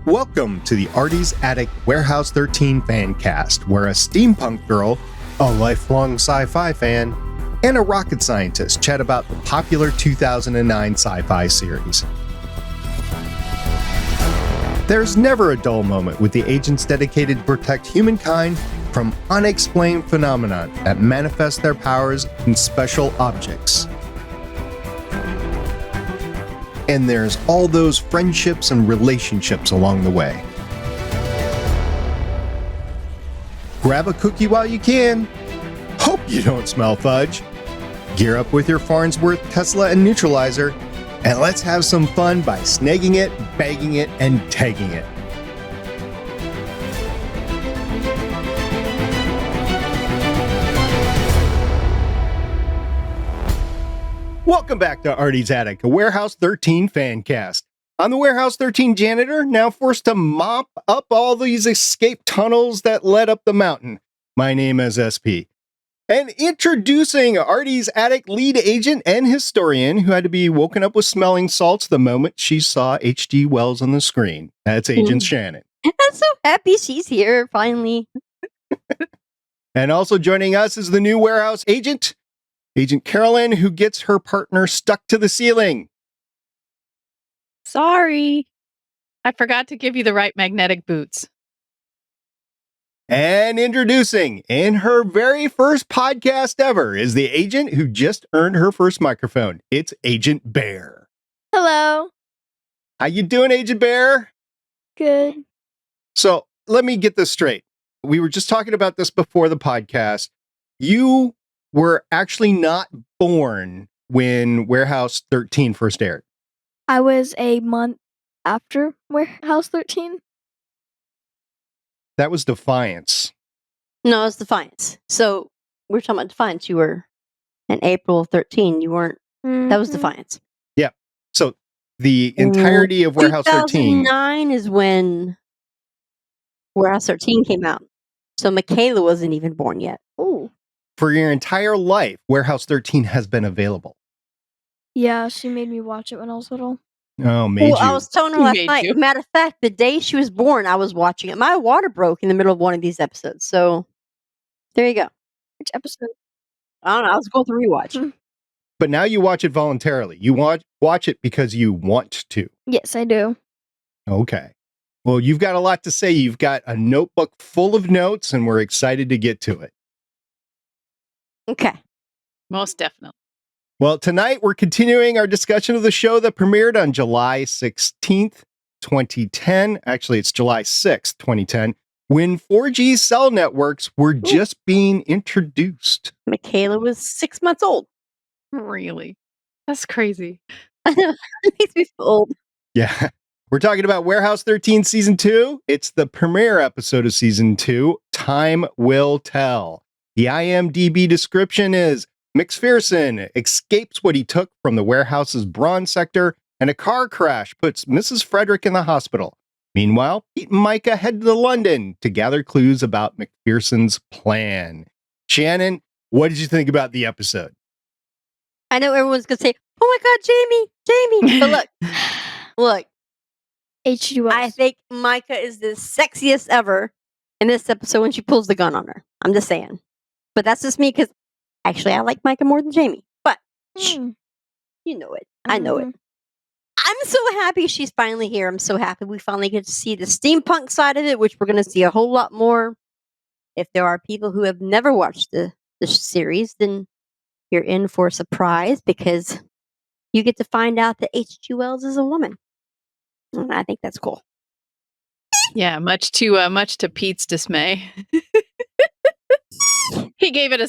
Welcome to the Artie's Attic Warehouse 13 Fancast, where a steampunk girl, a lifelong sci-fi fan, and a rocket scientist chat about the popular 2009 sci-fi series. There's never a dull moment with the agents dedicated to protect humankind from unexplained phenomena that manifest their powers in special objects. And there's all those friendships and relationships along the way. Grab a cookie while you can. Hope you don't smell fudge. Gear up with your Farnsworth, Tesla, and neutralizer, and let's have some fun by snagging it, bagging it, and tagging it. Welcome back to Artie's Attic, a Warehouse 13 Fancast. I'm the Warehouse 13 janitor, now forced to mop up all these escape tunnels that led up the mountain. My name is SP. And introducing Artie's Attic lead agent and historian, who had to be woken up with smelling salts the moment she saw H.G. Wells on the screen. That's Agent Shannon. I'm so happy she's here, finally. And also joining us is the new warehouse agent, Agent Carolyn, who gets her partner stuck to the ceiling. Sorry. I forgot to give you the right magnetic boots. And introducing, in her very first podcast ever, is the agent who just earned her first microphone. It's Agent Bear. Hello. How you doing, Agent Bear? Good. So let me get this straight. We were just talking about this before the podcast. You were actually not born when Warehouse 13 first aired. I was a month after Warehouse 13. That was Defiance. No, it's Defiance. So we're talking about Defiance. You were in April of 13. You weren't. That was Defiance. Yeah. So the entirety of Warehouse 13. 2009 is when Warehouse 13 came out. So Michaela wasn't even born yet. Ooh. For your entire life, Warehouse 13 has been available. Yeah, she made me watch it when I was little. Oh, made Well, you. I was telling her last night. Matter of fact, the day she was born, I was watching it. My water broke in the middle of one of these episodes. So there you go. Which episode? I don't know. I was going through rewatch. But now you watch it voluntarily. You watch it because you want to. Yes, I do. Okay. Well, you've got a lot to say. You've got a notebook full of notes, and we're excited to get to it. Okay. Most definitely. Well, tonight we're continuing our discussion of the show that premiered on July 16th, 2010. Actually, it's July 6th, 2010, when 4G cell networks were just being introduced. Michaela was 6 months old. Really? That's crazy. I know. It makes me feel old. Yeah. We're talking about Warehouse 13 Season 2. It's the premiere episode of Season 2, Time Will Tell. The IMDb description is, McPherson escapes what he took from the warehouse's bronze sector, and a car crash puts Mrs. Frederick in the hospital. Meanwhile, Pete and Micah head to London to gather clues about McPherson's plan. Shannon, what did you think about the episode? I know everyone's going to say, oh my God, Jamie. But look, H.G. Wells. I think Micah is the sexiest ever in this episode when she pulls the gun on her. I'm just saying. But that's just me because actually I like Micah more than Jamie. But you know it. I know it. I'm so happy she's finally here. I'm so happy we finally get to see the steampunk side of it, which we're going to see a whole lot more. If there are people who have never watched the series, then you're in for a surprise because you get to find out that H.G. Wells is a woman. And I think that's cool. Yeah, much to Pete's dismay. He gave it a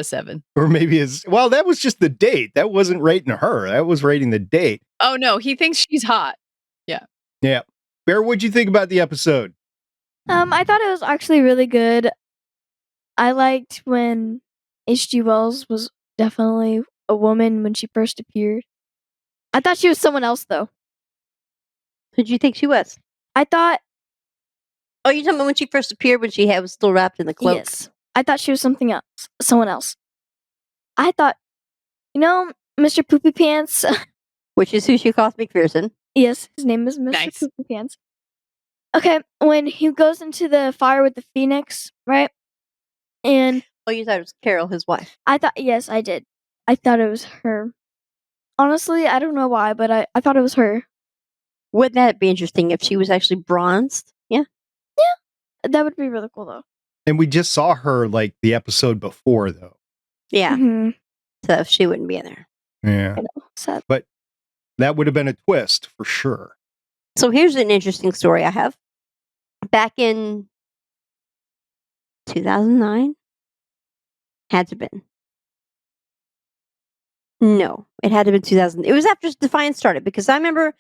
7. Or maybe that was just the date. That wasn't rating her. That was rating the date. Oh, no, he thinks she's hot. Yeah. Yeah. Bear, what'd you think about the episode? I thought it was actually really good. I liked when H.G. Wells was definitely a woman when she first appeared. I thought she was someone else, though. Who did you think she was? I thought... Oh, you're talking about when she first appeared when she was still wrapped in the cloak? Yes. I thought she was something else. Someone else. I thought, Mr. Poopy Pants. Which is who she calls McPherson. Yes, his name is Mr. Nice. Poopy Pants. Okay, when he goes into the fire with the phoenix, right? And Oh, you thought it was Carol, his wife. I thought, yes, I did. I thought it was her. Honestly, I don't know why, but I thought it was her. Wouldn't that be interesting if she was actually bronzed? Yeah. That would be really cool, though. And we just saw her like the episode before, though. Yeah. Mhm. So she wouldn't be in there. Yeah. I know. Sad. But that would have been a twist for sure. So here's an interesting story I have. Back in 2009, had to have been. No, it had to have been 2000. It was after Defiance started because I remember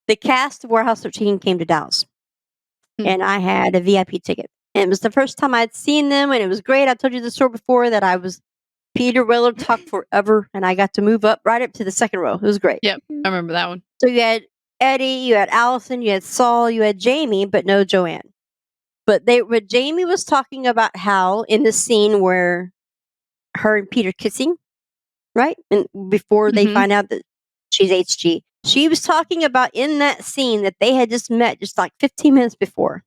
the cast of Warehouse 13 came to Dallas, and I had a VIP ticket. And it was the first time I'd seen them, and it was great. I told you the story before that I was Peter Weller talked forever, and I got to move up right up to the second row. It was great. Yep, I remember that one. So you had Eddie, you had Allison, you had Saul, you had Jamie, but no Joanne. But Jamie was talking about how in the scene where her and Peter kissing, right? And before they find out that she's HG, she was talking about in that scene that they had just met just like 15 minutes before.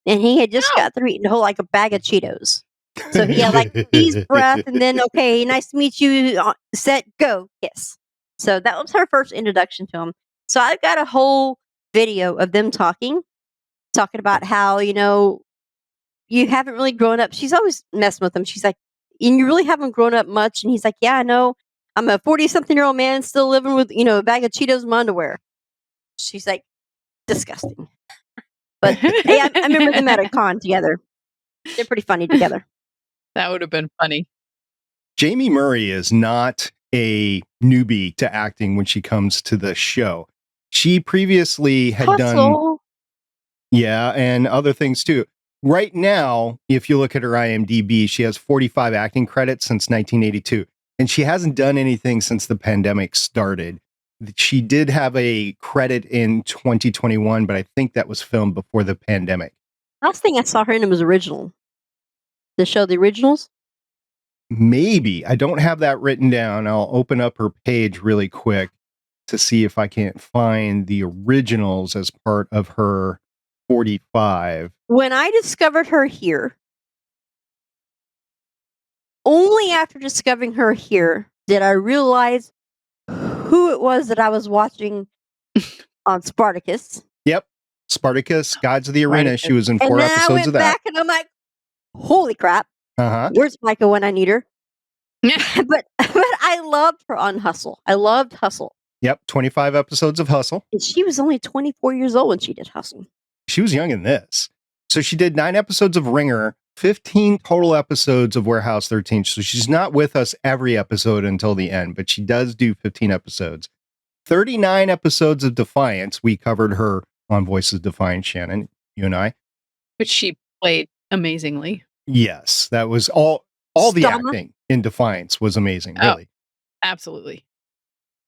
And he had just got through eating a whole like a bag of Cheetos. So he had like these breath and then, okay, nice to meet you, set, go, kiss. So that was her first introduction to him. So I've got a whole video of them talking about how, you haven't really grown up. She's always messing with him. She's like, and you really haven't grown up much. And he's like, yeah, I know. I'm a 40-something-year-old man still living with, a bag of Cheetos in my underwear. She's like, disgusting. But hey, I remember them at a con together. They're pretty funny together. That would have been funny. Jamie Murray is not a newbie to acting when she comes to the show. She previously had done, and other things too. Right now, if you look at her IMDb, she has 45 acting credits since 1982, and she hasn't done anything since the pandemic started. She did have a credit in 2021, but I think that was filmed before the pandemic. Last thing I saw her in was Original. The show The Originals? Maybe. I don't have that written down. I'll open up her page really quick to see if I can't find The Originals as part of her 45. When I discovered her here, only after discovering her here did I realize who it was that I was watching on Spartacus. Yep. Spartacus, Gods of the Arena. She was in 4 and then episodes I went of that. back and I'm like, holy crap. Uh-huh. Where's Micah when I need her? but I loved her on Hustle. I loved Hustle. Yep. 25 episodes of Hustle. And she was only 24 years old when she did Hustle. She was young in this. So she did 9 episodes of Ringer, 15 total episodes of Warehouse 13. So she's not with us every episode until the end, but she does do 15 episodes. 39 episodes of Defiance. We covered her on Voices of Defiance, Shannon, you and I. Which she played amazingly. Yes, that was all the acting in Defiance was amazing, really. Absolutely.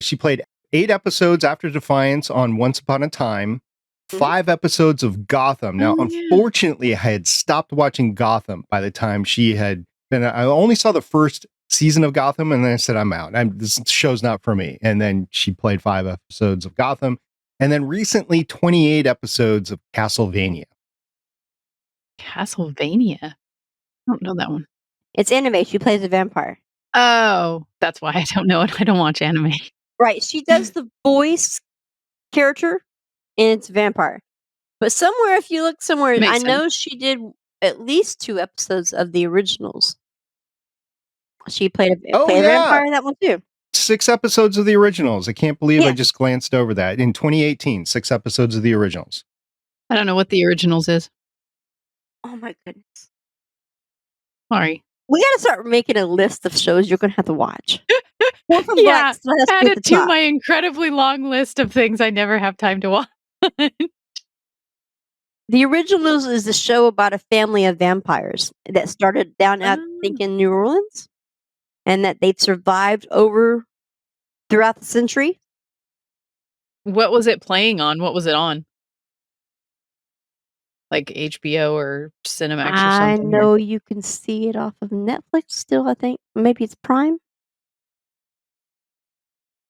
She played 8 episodes after Defiance on Once Upon a Time, 5 episodes of Gotham. Now, unfortunately, I had stopped watching Gotham by the time she had been. I only saw the first season of Gotham, and then I said, I'm out. This show's not for me. And then she played 5 episodes of Gotham, and then recently 28 episodes of Castlevania. Castlevania? I don't know that one. It's anime. She plays a vampire. Oh, that's why I don't know it. I don't watch anime. Right. She does the voice character, and it's vampire. But somewhere, if you look somewhere, Makes I know sense. she did at least 2 episodes of The Originals. She played a vampire in that one too. 6 episodes of The Originals. I can't believe I just glanced over that. In 2018, 6 episodes of The Originals. I don't know what The Originals is. Oh my goodness. Sorry. We got to start making a list of shows you're going to have to watch. Yeah, add it to my incredibly long list of things I never have time to watch. The Originals is a show about a family of vampires that started down, I think, in New Orleans, and that they've survived over throughout the century. What was it playing on? What was it on? Like HBO or Cinemax or something? I know you can see it off of Netflix still, I think. Maybe it's Prime.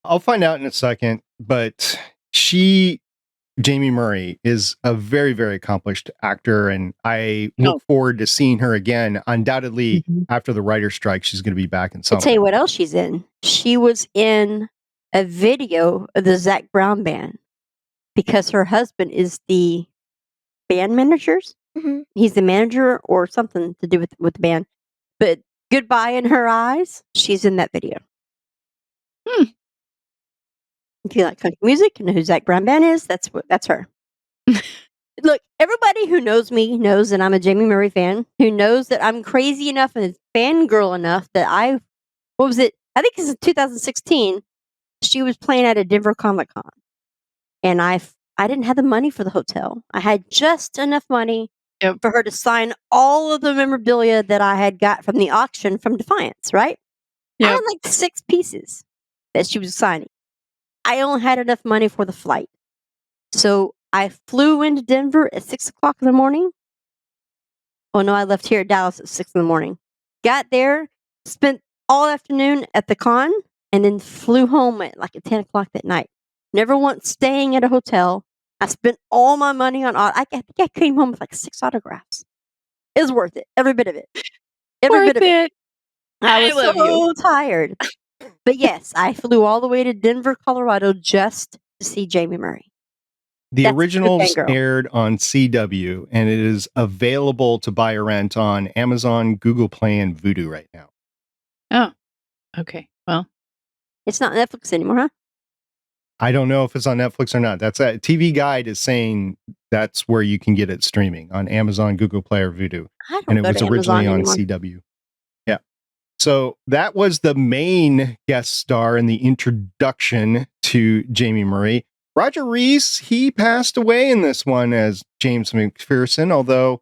I'll find out in a second, but she Jamie Murray is a very, very accomplished actor, and I look forward to seeing her again. Undoubtedly, after the writer's strike, she's going to be back in something. I'll tell you what else she's in. She was in a video of the Zac Brown band because her husband is the band managers. Mhm. He's the manager or something to do with the band. But Goodbye in Her Eyes, she's in that video. If you like country music and know who Zac Brown band is, that's her. Look, everybody who knows me knows that I'm a Jamie Murray fan, who knows that I'm crazy enough and fangirl enough that I think it's 2016, she was playing at a Denver Comic Con. And I didn't have the money for the hotel. I had just enough money for her to sign all of the memorabilia that I had got from the auction from Defiance, right? I had like 6 pieces that she was signing. I only had enough money for the flight. So I flew into Denver at 6 o'clock in the morning. Oh no, I left here at Dallas at 6 in the morning. Got there, spent all afternoon at the con, and then flew home at 10 o'clock that night. Never once staying at a hotel. I spent all my money on I think I came home with 6 autographs. It was worth it. Every bit of it. Every bit of it. I was so tired. But yes, I flew all the way to Denver, Colorado just to see Jamie Murray. The originals aired on CW, and it is available to buy or rent on Amazon, Google Play, and Vudu right now. Oh, okay. Well, it's not Netflix anymore, huh? I don't know if it's on Netflix or not. That's a TV Guide is saying that's where you can get it streaming on Amazon, Google Play, or Vudu. And it was originally on CW. Yeah. So that was the main guest star in the introduction to Jamie Murray. Roger Rees, he passed away in this one as James McPherson, although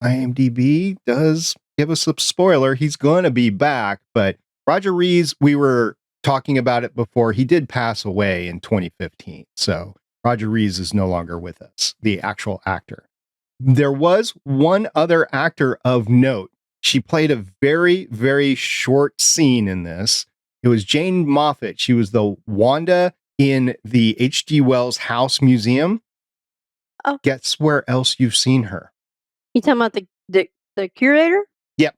IMDb does give us a spoiler. He's going to be back, but Roger Rees, we were talking about it before, he did pass away in 2015. So Roger Rees is no longer with us, the actual actor. There was one other actor of note. She played a very, very short scene in this. It was Jane Moffat. She was the Wanda in the H.G. Wells House Museum. Oh. Guess where else you've seen her? You talking about the curator? Yep.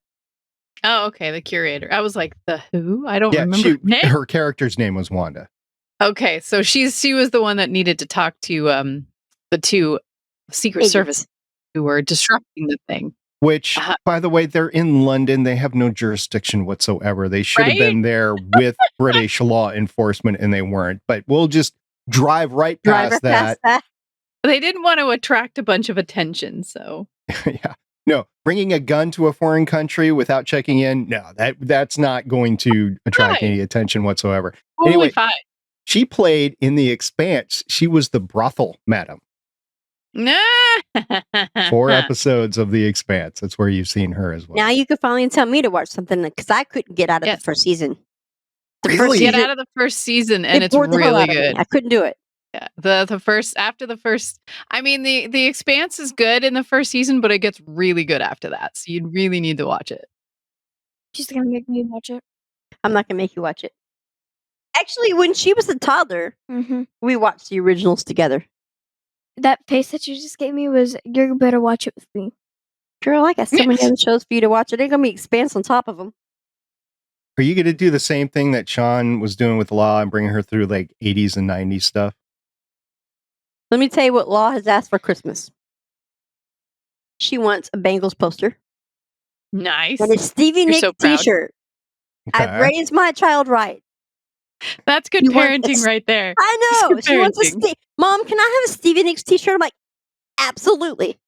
Oh, okay. The curator. I was like, the who? I don't remember her name. Her character's name was Wanda. Okay, so she was the one that needed to talk to the 2 Secret Service who were disrupting the thing. Which, by the way, they're in London. They have no jurisdiction whatsoever. They should have been there with British law enforcement, and they weren't. But we'll just drive right past that. They didn't want to attract a bunch of attention, so. Yeah. No, bringing a gun to a foreign country without checking in, no, that's not going to attract any attention whatsoever. Totally fine. She played in The Expanse. She was the brothel madam. 4 episodes of The Expanse. That's where you've seen her as well. Now you can finally tell me to watch something because I couldn't get out of the first season. Get out of the first season, and it's really good. I couldn't do it. Yeah, after the first. I mean, the Expanse is good in the first season, but it gets really good after that. So you really need to watch it. She's gonna make me watch it. I'm not gonna make you watch it. Actually, when she was a toddler, we watched the originals together. That face that you just gave me was, you're better watch it with me. Girl, I got so many other shows for you to watch. It ain't gonna be Expanse on top of them. Are you going to do the same thing that Sean was doing with Law and bringing her through 80s and 90s stuff? Let me tell you what Law has asked for Christmas. She wants a Bengals poster. Nice. And a Stevie Nicks t-shirt. Okay. I've raised my child right. That's good parenting right there. I know. She wants Mom, can I have a Stevie Nicks t-shirt? I'm like, absolutely.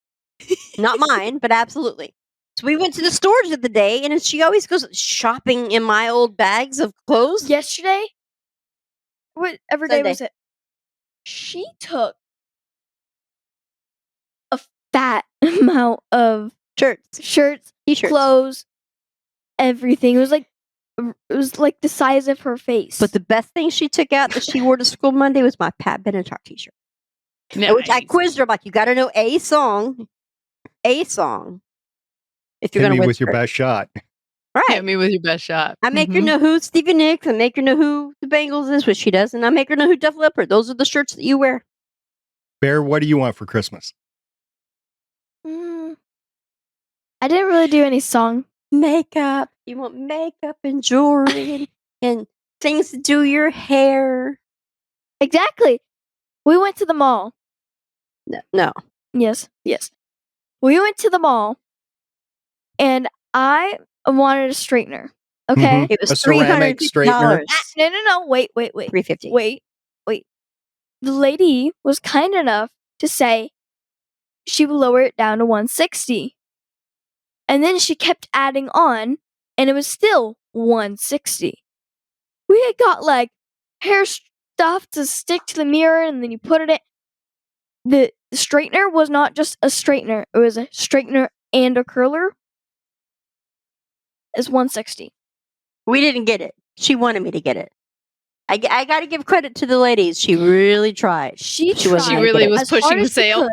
Not mine, but absolutely. So we went to the store the other day, and she always goes shopping in my old bags of clothes. Yesterday? Whatever day was it? She took a fat amount of shirts, t-shirts, clothes, everything. It was like the size of her face. But the best thing she took out that she wore to school Monday was my Pat Benatar t-shirt. Nice. Which I quizzed her, like, you got to know a song. If you're going to win with your best shot. Right. Hit me with your best shot. I make her know who Stevie Nicks. I make her know who the Bengals is, which she does. And I make her know who Def Leppard. Those are the shirts that you wear. Bear, what do you want for Christmas? I didn't really do any song. Makeup. You want makeup and jewelry and things to do your hair. Exactly. We went to the mall. No. Yes. We went to the mall, and I wanted a straightener. Okay. Mhm. It was A ceramic straightener? $350. No. Wait. $350. Wait. The lady was kind enough to say she would lower it down to $160. And then she kept adding on, and it was still $160. We had got like hair stuff to stick to the mirror, and then you put it in. The straightener was not just a straightener, it was a straightener and a curler. It's $160. We didn't get it. She wanted me to get it. I got to give credit to the ladies. She really tried. She wasn't She gonna really get it. was as hard pushing the as she sale.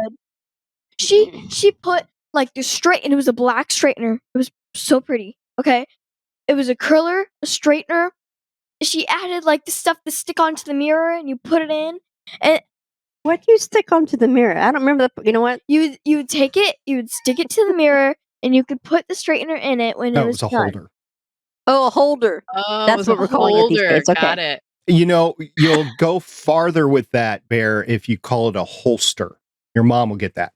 could. She put like the straight, and it was a black straightener. It was so pretty. Okay, it was a curler, a straightener. She added like the stuff to stick onto the mirror, and you put it in, and What do you stick onto the mirror? I don't remember that. You know what? you would take it, you would stick it to the mirror, and you could put the straightener in it when No, it it was was a done. holder. Oh, a holder. Oh, That's it was what a we're calling it these holder. days. Okay. Got it. You know, you'll go farther with that, Bear, if you call it a holster. Your mom will get that.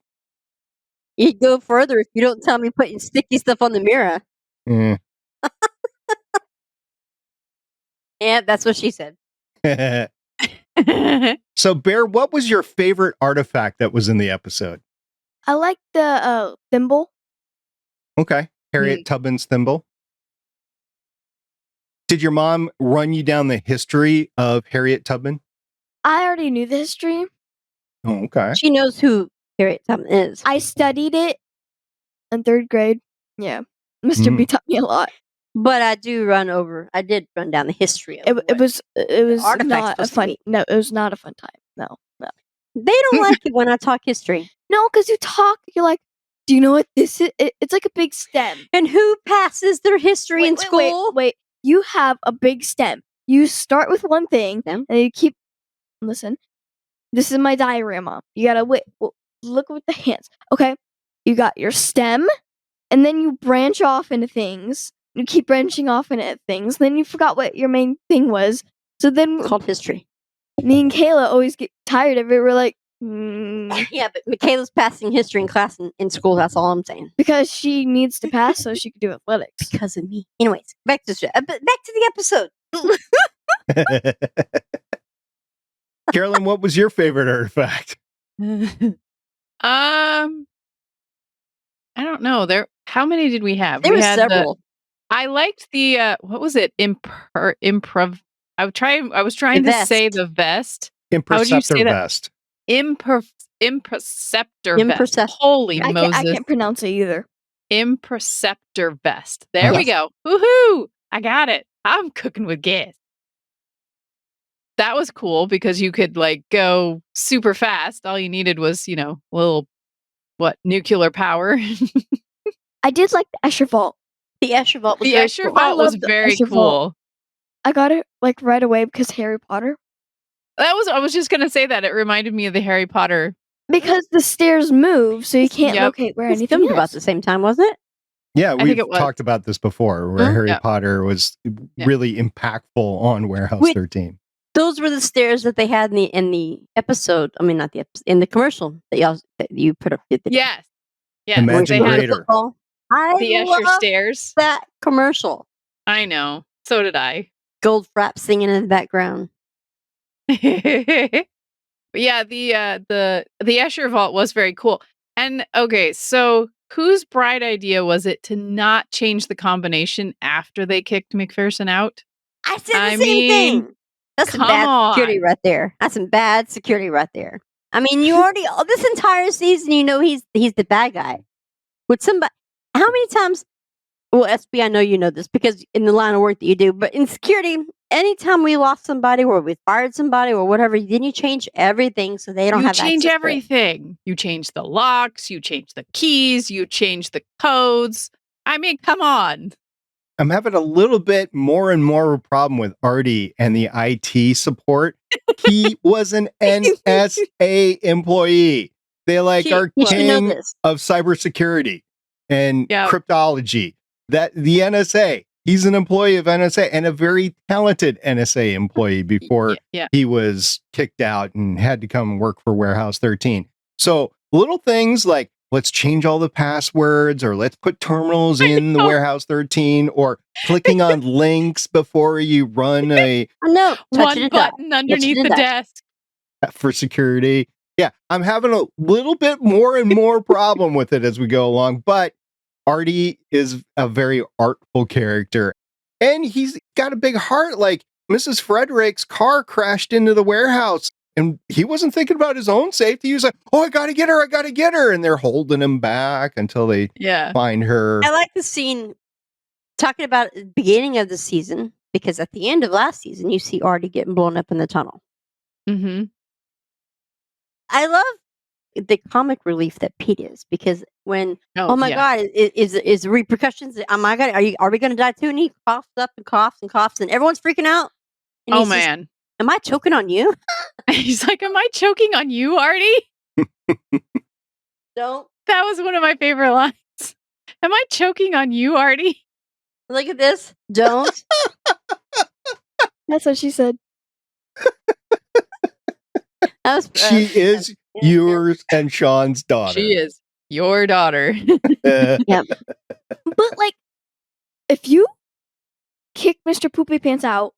You'd go further if you don't tell me putting sticky stuff on the mirror. Mm. Yeah, that's what she said. So, Bear, what was your favorite artifact that was in the episode? I like the thimble. Okay. Harriet Tubman's thimble. Did your mom run you down the history of Harriet Tubman? I already knew the history. Oh, okay. She knows who Harriet Tubman is. I studied it in 3rd grade. Yeah, Mr. B taught me a lot. But I did run down the history of It was artifact's not a supposed to fun. be. No, it was not a fun time. No. They don't like it when I talk history. No, because you talk. You're like, do you know what this is? It's like a big stem. And who passes their history in school? Wait. You have a big stem. You start with one thing, Stem? and you keep. Listen, this is my diorama. You gotta look with the hands. Okay, you got your stem, and then you branch off into things. You keep branching off into things. Then you forgot what your main thing was. So then Called history. me and Kayla always get tired of it. We're like, Yeah, but Michaela's passing history in class in school. That's all I'm saying. because she needs to pass so she can do athletics. Because of me. Anyways, back to the episode. Carolyn, what was your favorite artifact? I don't know. How many did we have? There we were had several. I liked the what was it? Improv. I was trying The to say vest. the vest. How do you say Imperceptor that? vest. Imperceptor vest. Imperceptor. Holy I Moses! can't pronounce it either. Imperceptor vest. There we Yes. go. Woohoo! I got it. I'm cooking with gas. That was cool because you could like go super fast. All you needed was, little nuclear power. I did like the Escher Vault. The Escher Vault was The very Escher cool. Vault was love the very Escher cool. Vault. I got it like right away because Harry Potter. I was just gonna say that. It reminded me of the Harry Potter. Because the stairs move, so you can't Yep. locate where It was anything filmed is. about the same time, wasn't it? Yeah, think we've it was. talked about this before, where Harry Yep. Potter was Yeah. really impactful on Warehouse Wait. 13. Those were the stairs that they had in the episode. I mean, not the episode, in the commercial that you put up. Yes. Yes. Imagine They had greater. Football. I the Escher love stairs. that commercial. I know. So did I. Gold Frapp singing in the background. But yeah, the Escher Vault was very cool. And okay, so whose bright idea was it to not change the combination after they kicked McPherson out? I said the I same mean, thing. That's some come bad security on. right there. That's some bad security right there. I mean, you already this entire season, you know he's the bad guy. Would somebody? How many times? Well, SB, I know you know this because in the line of work that you do, but in security, anytime we lost somebody or we fired somebody or whatever, then you change everything so they don't You have change access to it. everything. You change the locks, you change the keys, you change the codes. I mean, come on. I'm having a little bit more and more of a problem with Artie and the IT support. He was an NSA employee. They like She- are you should know king this. of cybersecurity and Yep. cryptology. That the NSA, he's an employee of NSA and a very talented NSA employee before Yeah. he was kicked out and had to come work for Warehouse 13. So little things like let's change all the passwords or let's put terminals in the know. Warehouse 13 or clicking on links before you run a I know. Touch it One and die. button underneath did the that. desk. for security. Yeah, I'm having a little bit more and more problem with it as we go along, but Artie is a very artful character and he's got a big heart. Like Mrs. Frederick's car crashed into the warehouse and he wasn't thinking about his own safety. He was like, oh, I gotta get her. And they're holding him back until they Yeah. find her. I like the scene talking about the beginning of the season because at the end of last season, you see Artie getting blown up in the tunnel. Mm-hmm. I love the comic relief that Pete is because when oh my yeah. god is repercussions, am I gonna are we gonna die too? And he coughs up and coughs and everyone's freaking out. And Oh he's just, man. am I choking on you? He's like, am I choking on you, Artie? Don't That was one of my favorite lines. Am I choking on you, Artie? look at this. Don't. That's what she said. That was, She is yours and Sean's daughter. She is your daughter. But like, if you kick Mr. Poopy Pants out,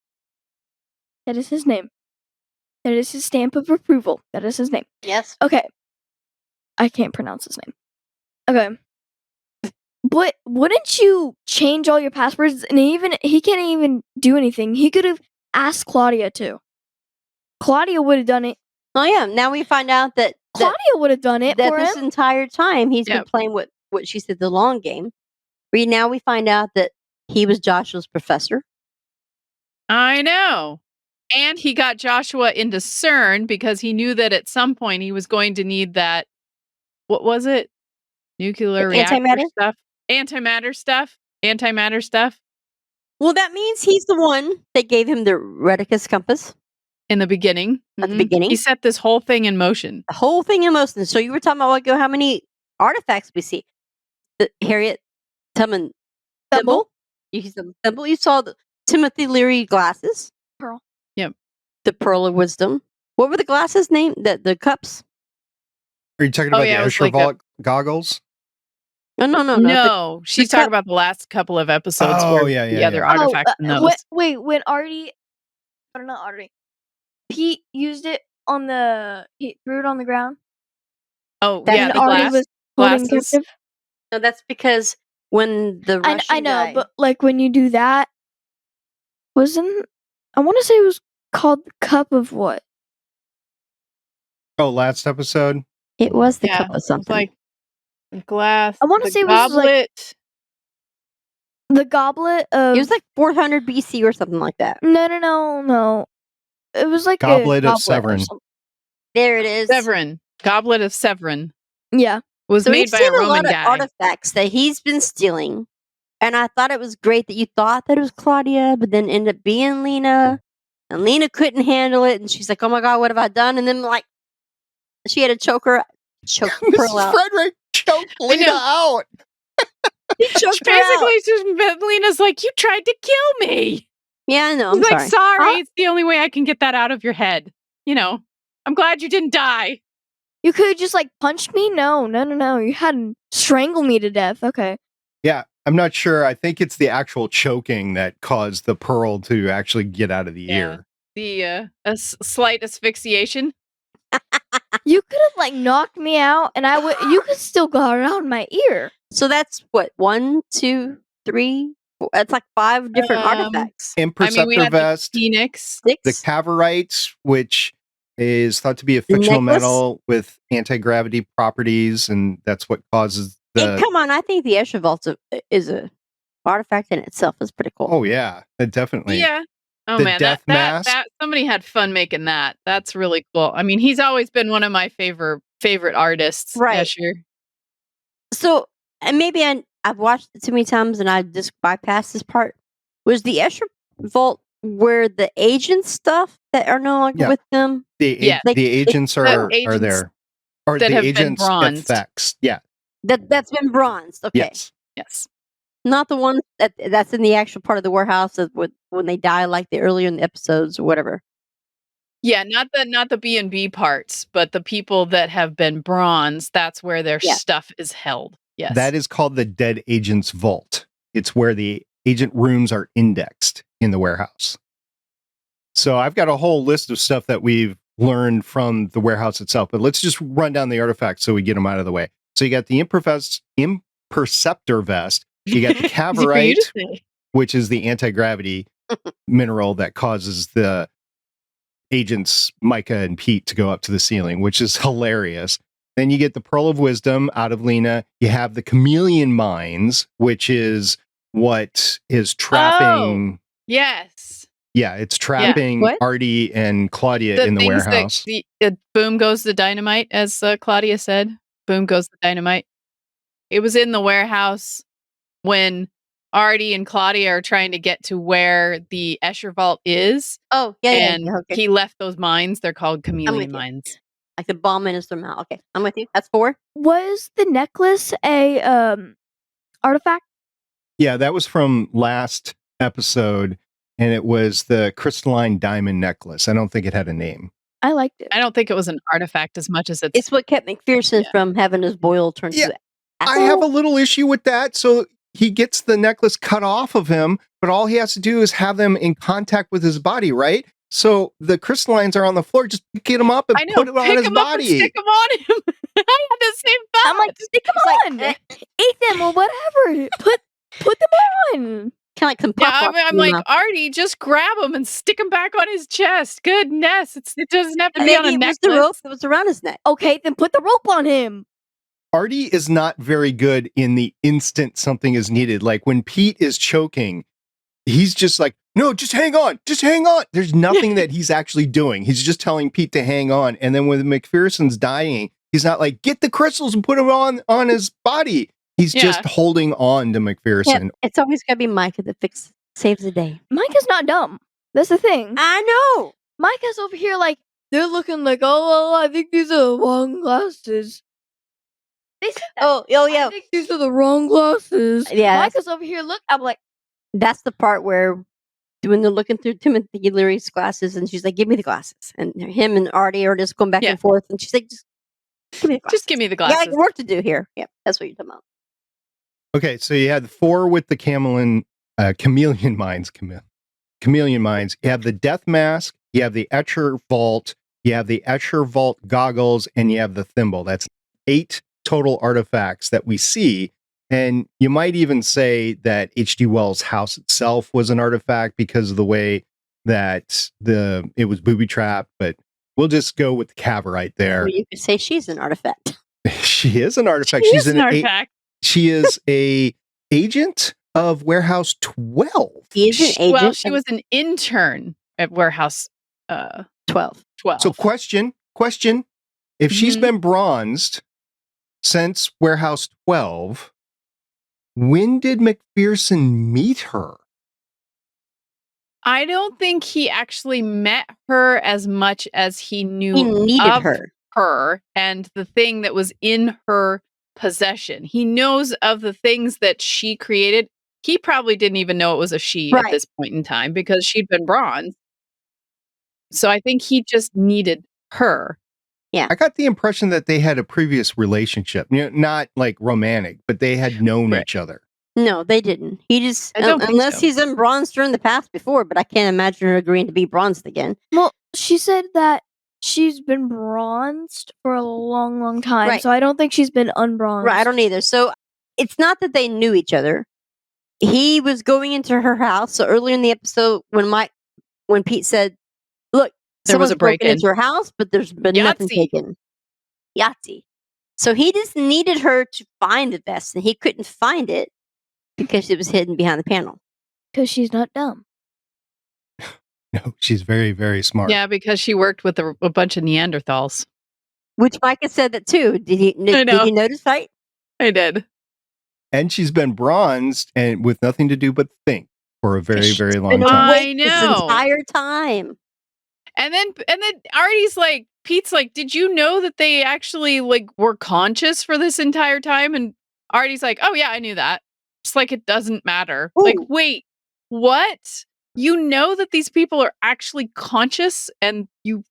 that is his name. That is his stamp of approval. That is his name. Yes. Okay. I can't pronounce his name. Okay. But wouldn't you change all your passwords? And he can't even do anything. He could have asked Claudia too. Claudia would have done it. Oh yeah. Now we find out that Claudia would have done it that for this him. entire time he's been Yep. playing what she said the long game. Now we find out that he was Joshua's professor. I know. And he got Joshua into CERN because he knew that at some point he was going to need that. What was it? Nuclear reactor Antimatter? stuff? Antimatter stuff Well, that means he's the one that gave him the Reticus compass, in the beginning. At the Mhm. beginning? He set this whole thing in motion. the whole thing in motion. So you were talking about like how many artifacts we see. The Harriet Tubman thimble. You see the thimble. You saw the Timothy Leary glasses. Pearl. Yep. The Pearl of Wisdom. What were the glasses named? The cups? Are you talking Oh, about yeah, it the was like Eschervault goggles? No. No, she's the talking cup- about the last couple of episodes Oh, where yeah, the yeah, other yeah. artifacts in those. Wait, when Artie, I don't know, Artie, Pete used it on he threw it on the ground. Oh, That yeah, and the Artie glass. was holding glasses. captive. No, that's because when the Russian I know, guy, but like when you do that, I want to say it was called the Cup of what? Oh, last episode? it was the Yeah, cup of it's something. like glass. I wanna the say it was, like, goblet. The goblet of. it was like 400 BC or something like that. No. It was like Goblet a of goblet or Severin. something. There it is. Severin. Goblet of Severin. Yeah. Was So made we've by seen a a Roman lot of guy. artifacts that he's been stealing, and I thought it was great that you thought that it was Claudia, but then ended up being Leena, and Leena couldn't handle it, and she's like, "Oh my god, what have I done?" And then like she had to choke Pearl Mrs. out. Frederick choked Leena know. out. He choked her out. Basically, just Lena's like, you tried to kill me. Yeah, I know. He's I'm like, sorry. sorry, Huh? it's the only way I can get that out of your head. You know, I'm glad you didn't die. You could have just like punched me? No. You had to strangle me to death. Okay. Yeah, I'm not sure. I think it's the actual choking that caused the pearl to actually get out of the Yeah. ear. The slight asphyxiation. You could have like knocked me out and you could still go around my ear. So that's what 1, 2, 3. 4, that's like 5 different artifacts. Imperceptor we had the vest, Phoenix. 6. the cavorite, which is thought to be a fictional necklace? metal with anti-gravity properties, and that's what causes And the... come on, I think the Eschervault is a artifact in itself. Is pretty cool. Oh, yeah, definitely. Yeah. Oh The man, death mask? that somebody had fun making that. That's really cool. I mean, he's always been one of my favorite artists. Right. Yeah, sure. So, and maybe I've watched it too many times and I just bypassed this part. Was the Escher vault where the agent stuff that are no longer Yeah. with them? Yeah. The agents are agents there. Or that the have been agents bronzed. effects. Yeah. That's been bronzed. Okay. Yes. Not the one that's in the actual part of the warehouse when they die, like earlier in the episodes or whatever. Yeah, not the B&B parts, but the people that have been bronzed, that's where their Yeah. stuff is held. Yes. That is called the dead agent's vault. It's where the agent rooms are indexed in the warehouse. So I've got a whole list of stuff that we've learned from the warehouse itself, but let's just run down the artifacts so we get them out of the way. So you got the Imperceptor vest. You got the Cavorite, which is the anti-gravity mineral that causes the agents Micah and Pete to go up to the ceiling, which is hilarious. Then you get the Pearl of Wisdom out of Leena. You have the Chameleon Mines, which is what is trapping. Yes. Yeah, it's trapping What? Artie and Claudia in the things warehouse. Boom goes the dynamite, as Claudia said. Boom goes the dynamite. It was in the warehouse when Artie and Claudia are trying to get to where the Escher vault is. Oh, yeah. And Okay. he left those mines. They're called chameleon you. mines. Like the bomb in his mouth. Okay, I'm with you. That's 4. Was the necklace a artifact? Yeah, that was from last episode, and it was the crystalline diamond necklace. I don't think it had a name. I liked it. I don't think it was an artifact as much as It's what kept McPherson from having his boil turned to. I have a little issue with that. So he gets the necklace cut off of him, but all he has to do is have them in contact with his body, right? So the crystallines are on the floor. Just pick them up and put it on his body. Stick them on him. I had the same thought. I'm like, stick them on, eat them or whatever. Put them on. Kind of like some yeah, pop. I'm like, Artie, just grab him and stick him back on his chest. Goodness, it doesn't have to be on a necklace. The rope that was around his neck. Okay, then put the rope on him. Artie is not very good in the instant something is needed. Like when Pete is choking, he's just like, no, just hang on. Just hang on. There's nothing that he's actually doing. He's just telling Pete to hang on. And then when McPherson's dying, he's not like, get the crystals and put them on his body. He's just holding on to McPherson. Yeah, it's always got to be Micah that saves the day. Micah's not dumb. That's the thing. I know. Micah's over here like, they're looking like, oh, I think these are the wrong glasses. They said that. Oh, yeah. I think these are the wrong glasses. Yeah. Micah's over here, look. I'm like, that's the part where when they're looking through Timothy Leary's glasses and she's like, give me the glasses. And him and Artie are just going back and forth. And she's like, just give me the glasses. Just give me the glasses. Yeah, I got work to do here. Yeah, that's what you're talking about. Okay, so you had 4 with the chameleon mines. Chameleon mines. You have the death mask. You have the Escher vault. You have the Escher vault goggles, and you have the thimble. That's 8 total artifacts that we see. And you might even say that H.G. Wells' house itself was an artifact because of the way that it was booby trapped. But we'll just go with the Cavorite there. Or you could say she's an artifact. She is an artifact. She's an artifact. She is a agent of Warehouse 12. She is an agent. Well, she was an intern at Warehouse 12. So question, if she's been bronzed since Warehouse 12, when did McPherson meet her? I don't think he actually met her as much as he knew He needed of her. And the thing that was in her possession. He knows of the things that she created. He probably didn't even know it was a she at this point in time because she'd been bronzed. So I think he just needed her. Yeah. I got the impression that they had a previous relationship, not like romantic, but they had known each other. No, they didn't. He just, I don't think unless so. he's been bronzed during the past before, but I can't imagine her agreeing to be bronzed again. well, she said that she's been bronzed for a long, long time. Right. So I don't think she's been unbronzed. Right, I don't either. So it's not that they knew each other. He was going into her house. So earlier in the episode, when Pete said, "Look, There was someone's a broken break-in. into her house, but there's been nothing Yahtzee. taken." Yahtzee. So he just needed her to find the vest, and he couldn't find it because it was hidden behind the panel. Because she's not dumb. No, she's very, very smart. Yeah, because she worked with a bunch of Neanderthals. Which Micah said that too. Did I know. you notice, right? I did. And she's been bronzed and with nothing to do but think for a very, very long Been time. awake this know. entire time. And then Artie's like, Pete's like, did you know that they actually like were conscious for this entire time? And Artie's like, oh yeah, I knew that. It's like it doesn't matter. Like, Ooh. wait, what? You know that these people are actually conscious and you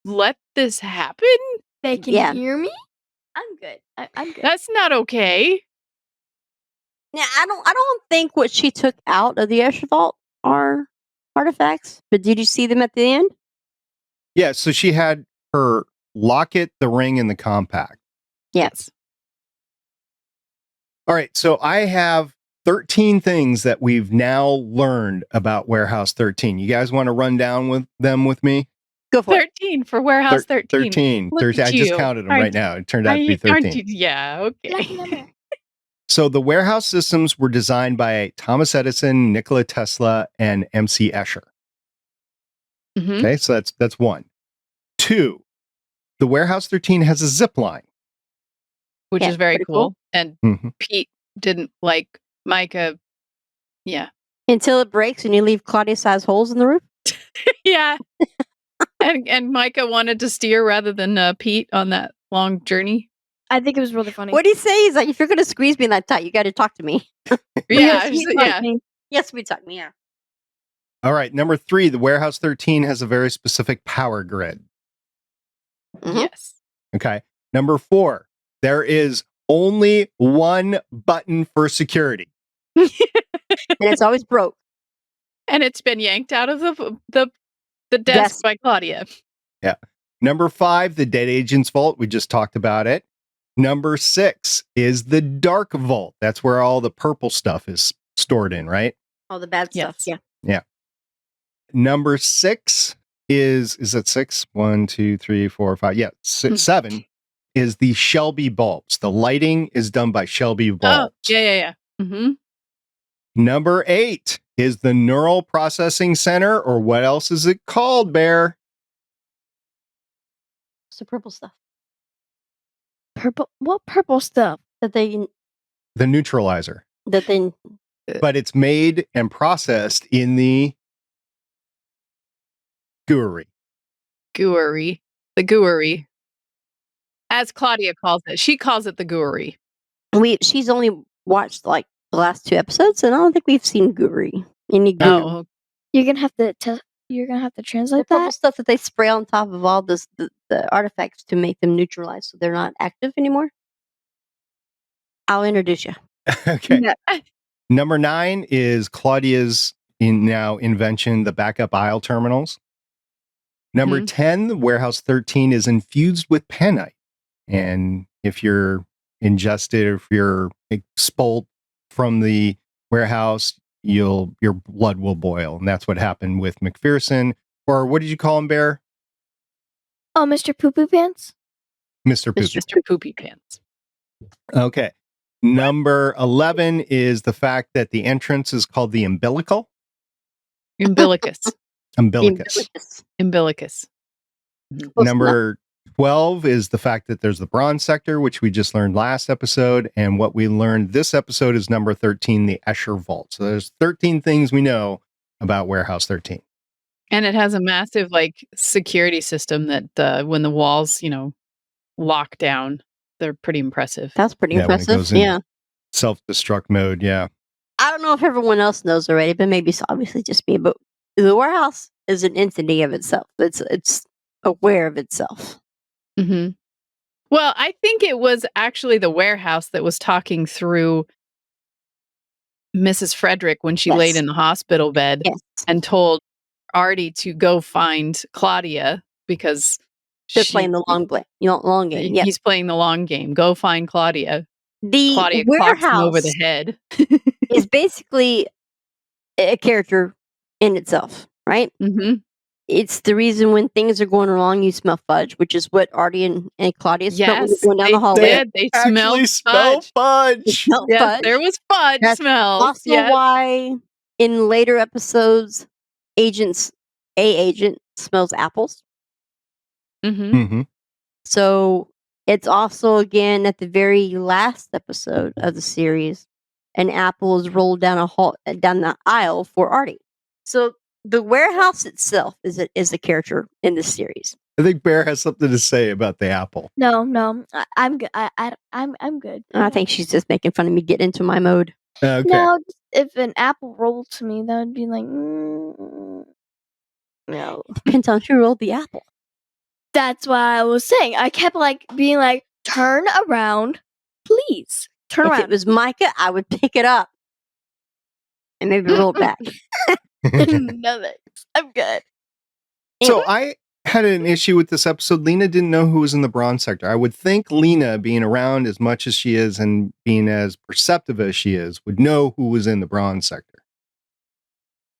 let this happen? They can Yeah. hear me. I'm good. I'm good. That's not okay. Yeah, I don't think what she took out of the Escher Vault are artifacts. But did you see them at the end? Yeah, so she had her locket, the ring, and the compact. Yes. All right, so I have 13 things that we've now learned about Warehouse 13. You guys want to run down with them with me? Go for it. 13 for Warehouse 13. 13. Look 13. at I just you. counted them Aren't- right now. It turned out to be Aren't 13. you? Yeah, Lucky okay. number. So the warehouse systems were designed by Thomas Edison, Nikola Tesla, and MC Escher. Mhm. Okay, so that's one. Two, the Warehouse 13 has a zip line. Which Yeah, is very pretty cool. cool. And Mhm. Pete didn't like Micah. Yeah. Until it breaks and you leave Claudia-sized holes in the roof. Yeah. and Micah wanted to steer rather than Pete on that long journey. I think it was really funny. What did he say? He's like, if you're going to squeeze me that tight, you got to talk to me. Yeah, Yes, you yeah. taught me. Yes, we talk me. Yeah. All right, number 3, the Warehouse 13 has a very specific power grid. Mhm. Yes. Okay. Number 4, there is only one button for security. And it's always broke. And it's been yanked out of the desk Desk. by Claudia. Number 5, the Dead Agent's Vault. We just talked about it. Number 6 is the Dark Vault. That's where all the purple stuff is stored in, right? All the bad stuff. Yes. Yeah. Number 6 is that 6? 1, 2, 3, 4, 5. Yeah, 7 is the Shelby bulbs. The lighting is done by Shelby bulbs. Oh, yeah. Mm-hmm. Number 8 is the Neural Processing Center, or what else is it called, Bear? It's the purple stuff Purple. What purple stuff? that they The neutralizer. that But it's made and processed in the gooery. Gooery. The gooery. As Claudia calls it. She calls it the gooery. she's only watched like the last 2 episodes, and I don't think we've seen Guri. Any Guri. Oh, You're gonna have to. You're gonna have to The translate purple that. stuff that they spray on top of all the artifacts to make them neutralized, so they're not active anymore. I'll introduce you. Okay. Yeah. Number 9 is Claudia's now invention, the backup aisle terminals. Number 10, the Warehouse 13 is infused with penite. And if you're ingested, or if you're expelled from the warehouse, your blood will boil. And that's what happened with McPherson. Or what did you call him, Bear? Oh, Mr. Poo Poo Pants. Mr. Poopy. Mr. Poopy Pants. Okay. Number 11 is the fact that the entrance is called the umbilical. Umbilicus. Umbilicus. Umbilicus. Number 12 is the fact that there's the bronze sector, which we just learned last episode. And what we learned this episode is number 13, the Escher Vault. So there's 13 things we know about Warehouse 13. And it has a massive like security system that when the walls, lock down, they're pretty impressive. That's pretty Yeah, when it impressive. goes in. Yeah. Self-destruct mode, yeah. I don't know if everyone else knows already, but maybe it's obviously just me. But the warehouse is an entity of itself. It's aware of itself. Mm-hmm. Well, I think it was actually the warehouse that was talking through Mrs. Frederick when she laid Yes. in the hospital bed Yes. and told Artie to go find Claudia because They're playing the long game. Yes. He's playing the long game. Go find Claudia. The Claudia clocks him over the warehouse head. is basically a character in itself, right? Mm-hmm. It's the reason when things are going wrong, you smell fudge, which is what Artie and Claudia smelled when Yes, they were going down they the hallway. did. They Actually smelled smell fudge. They fudge. smelled Yes, fudge. there was fudge That's smells. also Yes. why in later episodes, A agent smells apples. Mm-hmm. Mm-hmm. So it's also again at the very last episode of the series an apple is rolled down down the aisle for Artie. So the warehouse itself is a character in this series. I think Bear has something to say about the apple. No, I'm good. I'm good. I think she's just making fun of me getting into my mode. Okay. No, just if an apple rolled to me, that would be like, no. Depends on who rolled the apple. That's what I was saying. I kept like being like, turn around, please. Turn If around. it was Micah, I would pick it up and maybe roll it back. No thanks. I'm good. So I had an issue with this episode. Leena didn't know who was in the bronze sector. I would think Leena, being around as much as she is and being as perceptive as she is, would know who was in the bronze sector.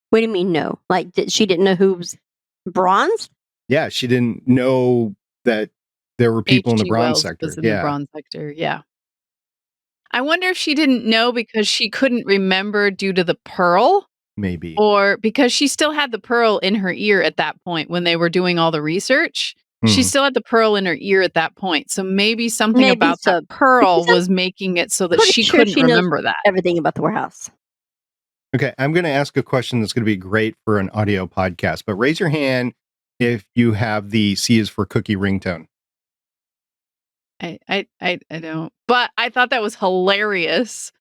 What do you mean no? Like she didn't know who was bronze? Yeah, she didn't know that there were people in the H.G. bronze Wells sector. was in the bronze sector. Yeah. I wonder if she didn't know because she couldn't remember due to the pearl, Maybe. or because she still had the pearl in her ear at that point when they were doing all the research. She still had the pearl in her ear at that point. So maybe something Maybe about so. that pearl Because I'm was making it so that pretty she sure couldn't she knows remember that. everything about the warehouse. Okay, I'm going to ask a question that's going to be great for an audio podcast, but raise your hand if you have the C is for cookie ringtone. I don't. But I thought that was hilarious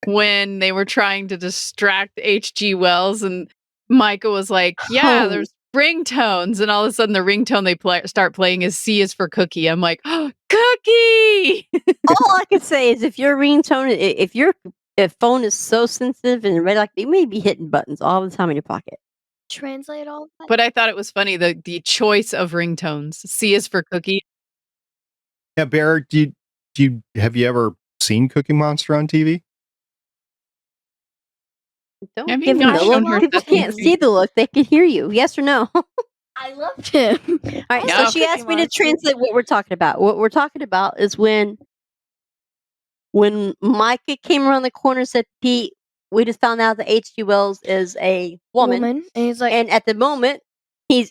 when they were trying to distract H.G. Wells and Micah was like, yeah, Oh. there's ringtones. And all of a sudden the ringtone they start playing is C is for cookie. I'm like, oh, cookie! All I can say is if your ringtone, if your phone is so sensitive and red, like you may be hitting buttons all the time in your pocket. Translate all that. But I thought it was funny, the choice of ringtones. C is for cookie. Yeah, Bear, have you ever seen Cookie Monster on TV? Don't Have you give him not the shown look. her People Sesame can't Street? see the look. They can hear you. Yes or no? All I loved him. right. Yeah. So she asked me to translate what we're talking about. What we're talking about is when Micah came around the corner and said, Pete, we just found out that H.G. Wells is a woman. And he's like, And at the moment,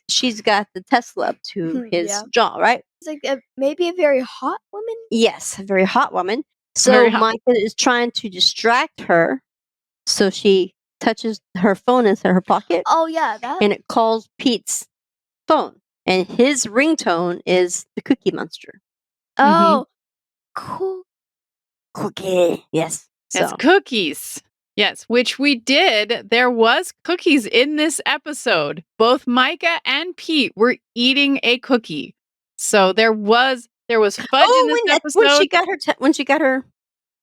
she's got the Tesla up to his Yeah. jaw, right? he's like maybe a very hot woman. Yes, a very hot woman. So Very hot. Micah is trying to distract her. So she touches her phone inside her pocket Oh yeah, that. and it calls Pete's phone. And his ringtone is the Cookie Monster. Oh, cool. Cookie. Yes. Yes, So cookies. Yes, which we did. There was cookies in this episode. Both Micah and Pete were eating a cookie. So there was fudge in this episode. when she got her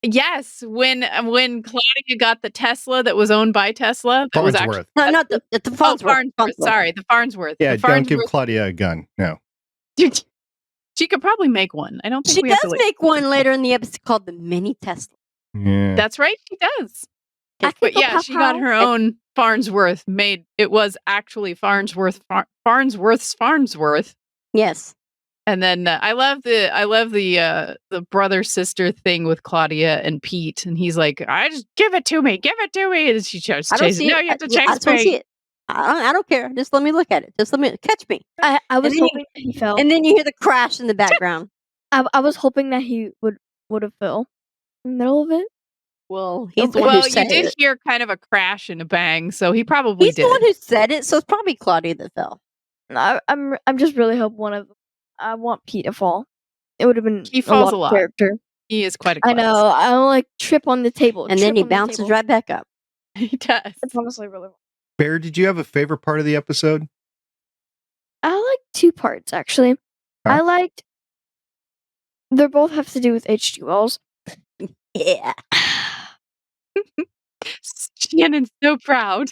Yes, when Claudia got the Tesla that was owned by Tesla. That was actually Farnsworth. no, not the Farnsworth. Farnsworth. Sorry, the Farnsworth. Yeah, the don't give Farnsworth. Claudia a gun. No. She could probably make one. I don't think She we have does to wait. make one later in the episode called the Mini Tesla. Yeah. That's right, she does. I could But go yeah, she got her Pow-Pow. own Farnsworth made. It was actually Farnsworth's Farnsworth. Yes. And then I love the brother sister thing with Claudia and Pete, and he's like, "I just give it to me," and she starts I don't chasing. see No, it. you have to I chase just don't see me. it. I don't care. Just let me look at it. Just let me catch me. I was then you- hoping that he fell. And then you hear the crash in the background. I was hoping that he would have fell in the middle of it. Well, he's the one Well, who you said did it. hear kind of a crash and a bang, so he probably He's did. the one who said it, so it's probably Claudia that fell. I'm just really hoping one of them. I want Pete to fall. It would have been He falls a a lot lot. of character. He is quite a I klutz. know. I don't like trip on the table. And then trip he on the bounces table. right back up. He does. It's honestly really. Bear, did you have a favorite part of the episode? I like two parts actually. Huh? I liked. They both have to do with H.G. Wells. Yeah. Shannon's so proud.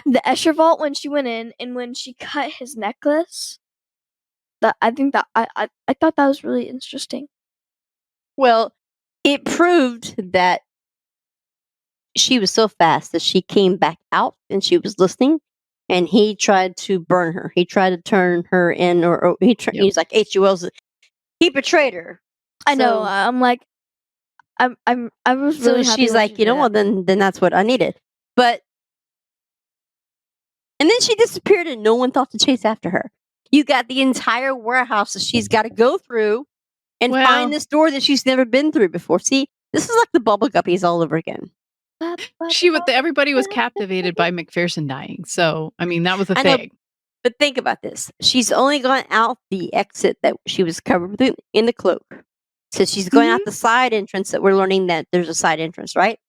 The Escher vault when she went in and when she cut his necklace. I thought that was really interesting. Well, it proved that she was so fast that she came back out and she was listening, and he tried to burn her. He tried to turn her in, or he's like H.G. Wells. He betrayed her. I know. So- I'm like, I was So really happy she's when like, she you know did what? that. Then that's what I needed. But and then she disappeared, and no one thought to chase after her. You got the entire warehouse that she's got to go through and Well- find this door that she's never been through before. See, This is like the Bubble Guppies all over again. Everybody was captivated by McPherson dying. So, I mean, that was the I know, thing. but think about this. She's only gone out the exit that she was covered with in the cloak. So she's going out the side entrance that we're learning that there's a side entrance, right?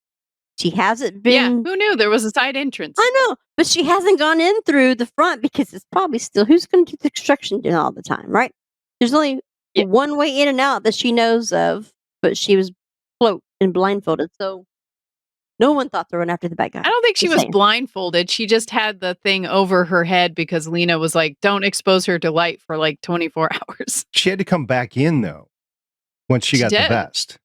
She hasn't been. Yeah, who knew there was a side entrance? I know, but she hasn't gone in through the front because it's probably still who's going to do the construction done all the time, right? There's only one way in and out that she knows of, but she was cloaked and blindfolded, so no one thought to run after the bad guy. I don't think she Just was saying. blindfolded. She just had the thing over her head because Leena was like, don't expose her to light for like 24 hours. She had to come back in, though, once she got did. the vest.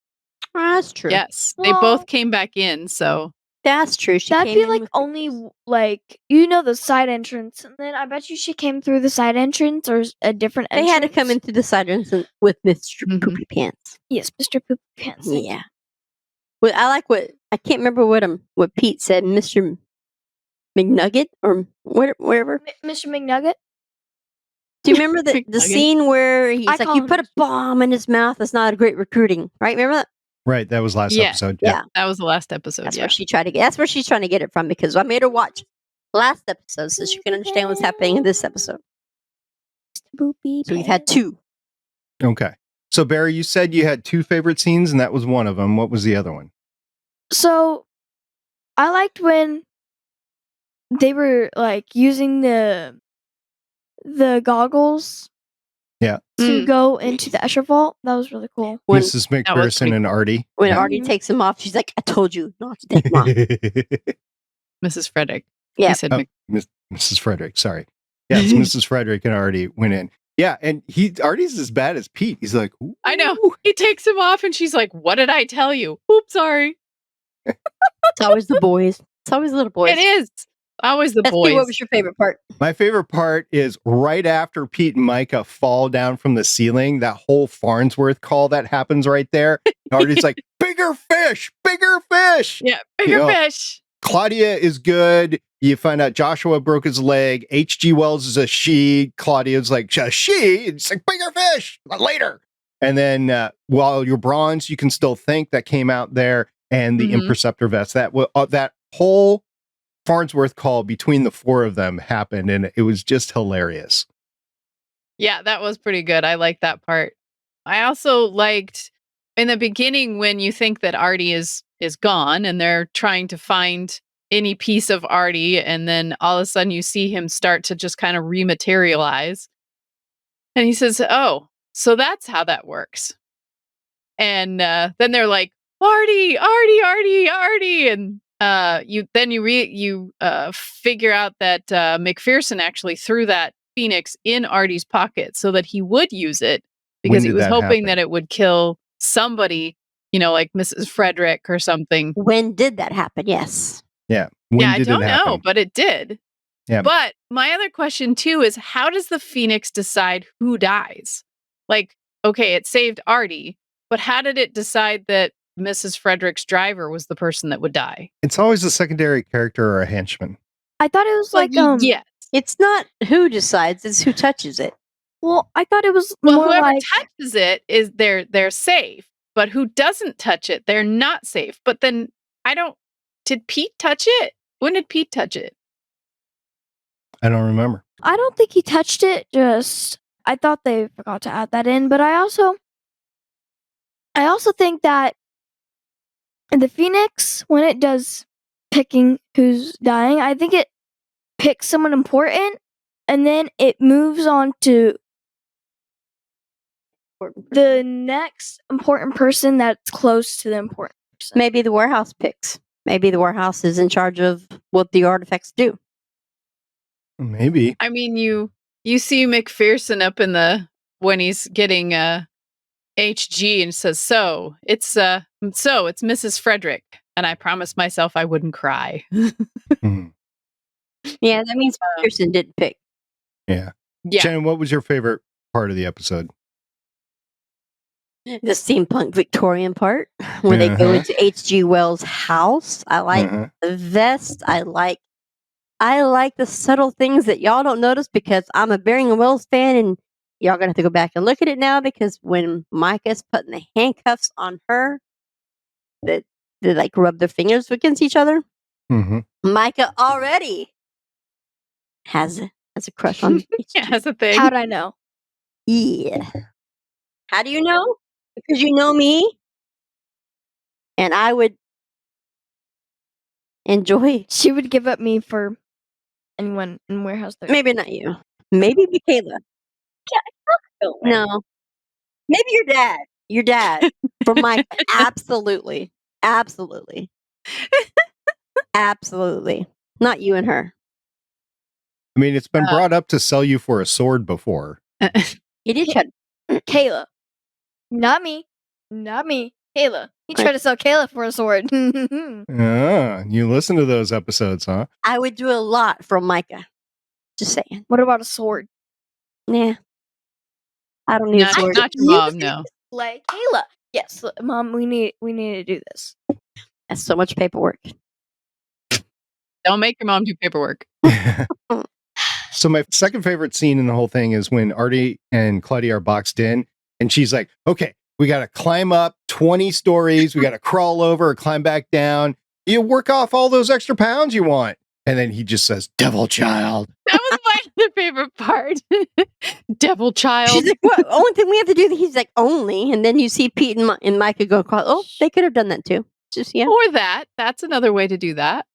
That's true. Yes, they Well- both came back in, so That's true. She That'd came be in like with only pictures. like the side entrance, and then I bet you she came through the side entrance or a different They entrance. had to come in through the side entrance with Mr. Mhm. Poopy Pants. Yes, Mr. Poop Pants. thank you. Yeah. Well, I like what I can't remember what Pete said, Mr. McNugget or whatever. Mr. McNugget. Do you remember the McNugget. scene where he's I like, call "You him put a bomb in his mouth. That's not a great recruiting, right?" Remember that? Right, that was last Yeah. episode. Yeah. that was the last episode. That's Yeah. where she tried to get. That's where she's trying to get it from because I made her watch last episode so she can understand what's happening in this episode. Boopy. So we've had two. Okay. So, Barry, you said you had two favorite scenes, and that was one of them. What was the other one? So, I liked when they were like using the goggles Yeah. to go into the Escher vault. That was really cool. When Mrs. was McPherson pretty and Artie. when Yeah. Artie takes him off, she's like, "I told you not to take him off." Mrs. Frederick. Yeah. He said Oh, Mrs. Frederick, sorry. Yes, Mrs. Frederick and Artie went in. Yeah, and Artie's as bad as Pete. He's like, ooh. I know. He takes him off and she's like, what did I tell you? Oops, sorry. It's always the boys. It's always the little boys. It is. Always the SP, boys. what was your favorite part? My favorite part is right after Pete and Micah fall down from the ceiling, that whole Farnsworth call that happens right there. Artie's like, bigger fish, bigger fish. Yeah, bigger know, fish. Claudia is good. You find out Joshua broke his leg. H.G. Wells is a she. Claudia's like, a she? It's like, bigger fish, later. And then while you're bronze, you can still think that came out there. And the Mhm. Imperceptor vest. That whole Farnsworth call between the four of them happened, and it was just hilarious. Yeah, that was pretty good. I liked that part. I also liked in the beginning when you think that Artie is gone and they're trying to find any piece of Artie, and then all of a sudden you see him start to just kind of rematerialize. And he says, "Oh, so that's how that works." And then they're like, "Artie, Artie, Artie, Artie," and you figure out that McPherson actually threw that Phoenix in Artie's pocket so that he would use it because he did was that hoping happen? that it would kill somebody, like Mrs. Frederick or something. When did that happen? Yes. Yeah. When I did don't it know, happen? but it did. Yeah. But my other question too is, how does the Phoenix decide who dies? Like, okay, it saved Artie, but how did it decide that Mrs. Frederick's driver was the person that would die? It's always a secondary character or a henchman. I thought it was like yes. It's not who decides, it's who touches it. Well, I thought it was Well, more whoever like touches it is they're safe, but who doesn't touch it, they're not safe. But then did Pete touch it? When did Pete touch it? I don't remember. I don't think he touched it. Just I thought they forgot to add that in, but I also think that the Phoenix, when it does picking who's dying, I think it picks someone important and then it moves on to the next important person that's close to the important person. Maybe the warehouse picks. Maybe the warehouse is in charge of what the artifacts do. Maybe. I mean, you see McPherson up in when he's getting HG and says, so it's Mrs. Frederick, and I promised myself I wouldn't cry. Mhm. Yeah, that means Pearson didn't pick. Yeah. Yeah. Shannon, what was your favorite part of the episode? The steampunk Victorian part where they go Uh-huh. into H.G. Wells' house. I like Uh-huh. the vest. I like the subtle things that y'all don't notice because I'm a Baring and Wells fan, and y'all gonna have to go back and look at it now because when Micah's putting the handcuffs on her, that they like rub their fingers against each other. Mm-hmm. Micah already has a crush on Yeah, that's a thing. How'd I know? Yeah. How do you know? Because you know me, and I would enjoy. She would give up me for anyone in Warehouse 13. Maybe not you. Maybe Michaela. No. Maybe your dad. Your dad. For Micah. Absolutely. Absolutely. Absolutely. Not you and her. I mean, it's been brought up to sell you for a sword before. He did try. Kayla. Not me. Not me. Kayla. He tried to sell Kayla for a sword. You listen to those episodes, huh? I would do a lot for Micah. Just saying. What about a sword? Nah. I don't need a sword. Not your mom, no. Like Kayla. Yes, Mom, we need to do this. That's so much paperwork. Don't make your mom do paperwork. So my second favorite scene in the whole thing is when Artie and Claudia are boxed in, and she's like, okay, we got to climb up 20 stories. We got to crawl over or climb back down. You work off all those extra pounds you want. And then he just says, devil child. That was my other favorite part. Devil child. She's like, what? Only thing we have to do, he's like, only. And then you see Pete and Micah go across. Oh, they could have done that too. Just, yeah. Or that. That's another way to do that.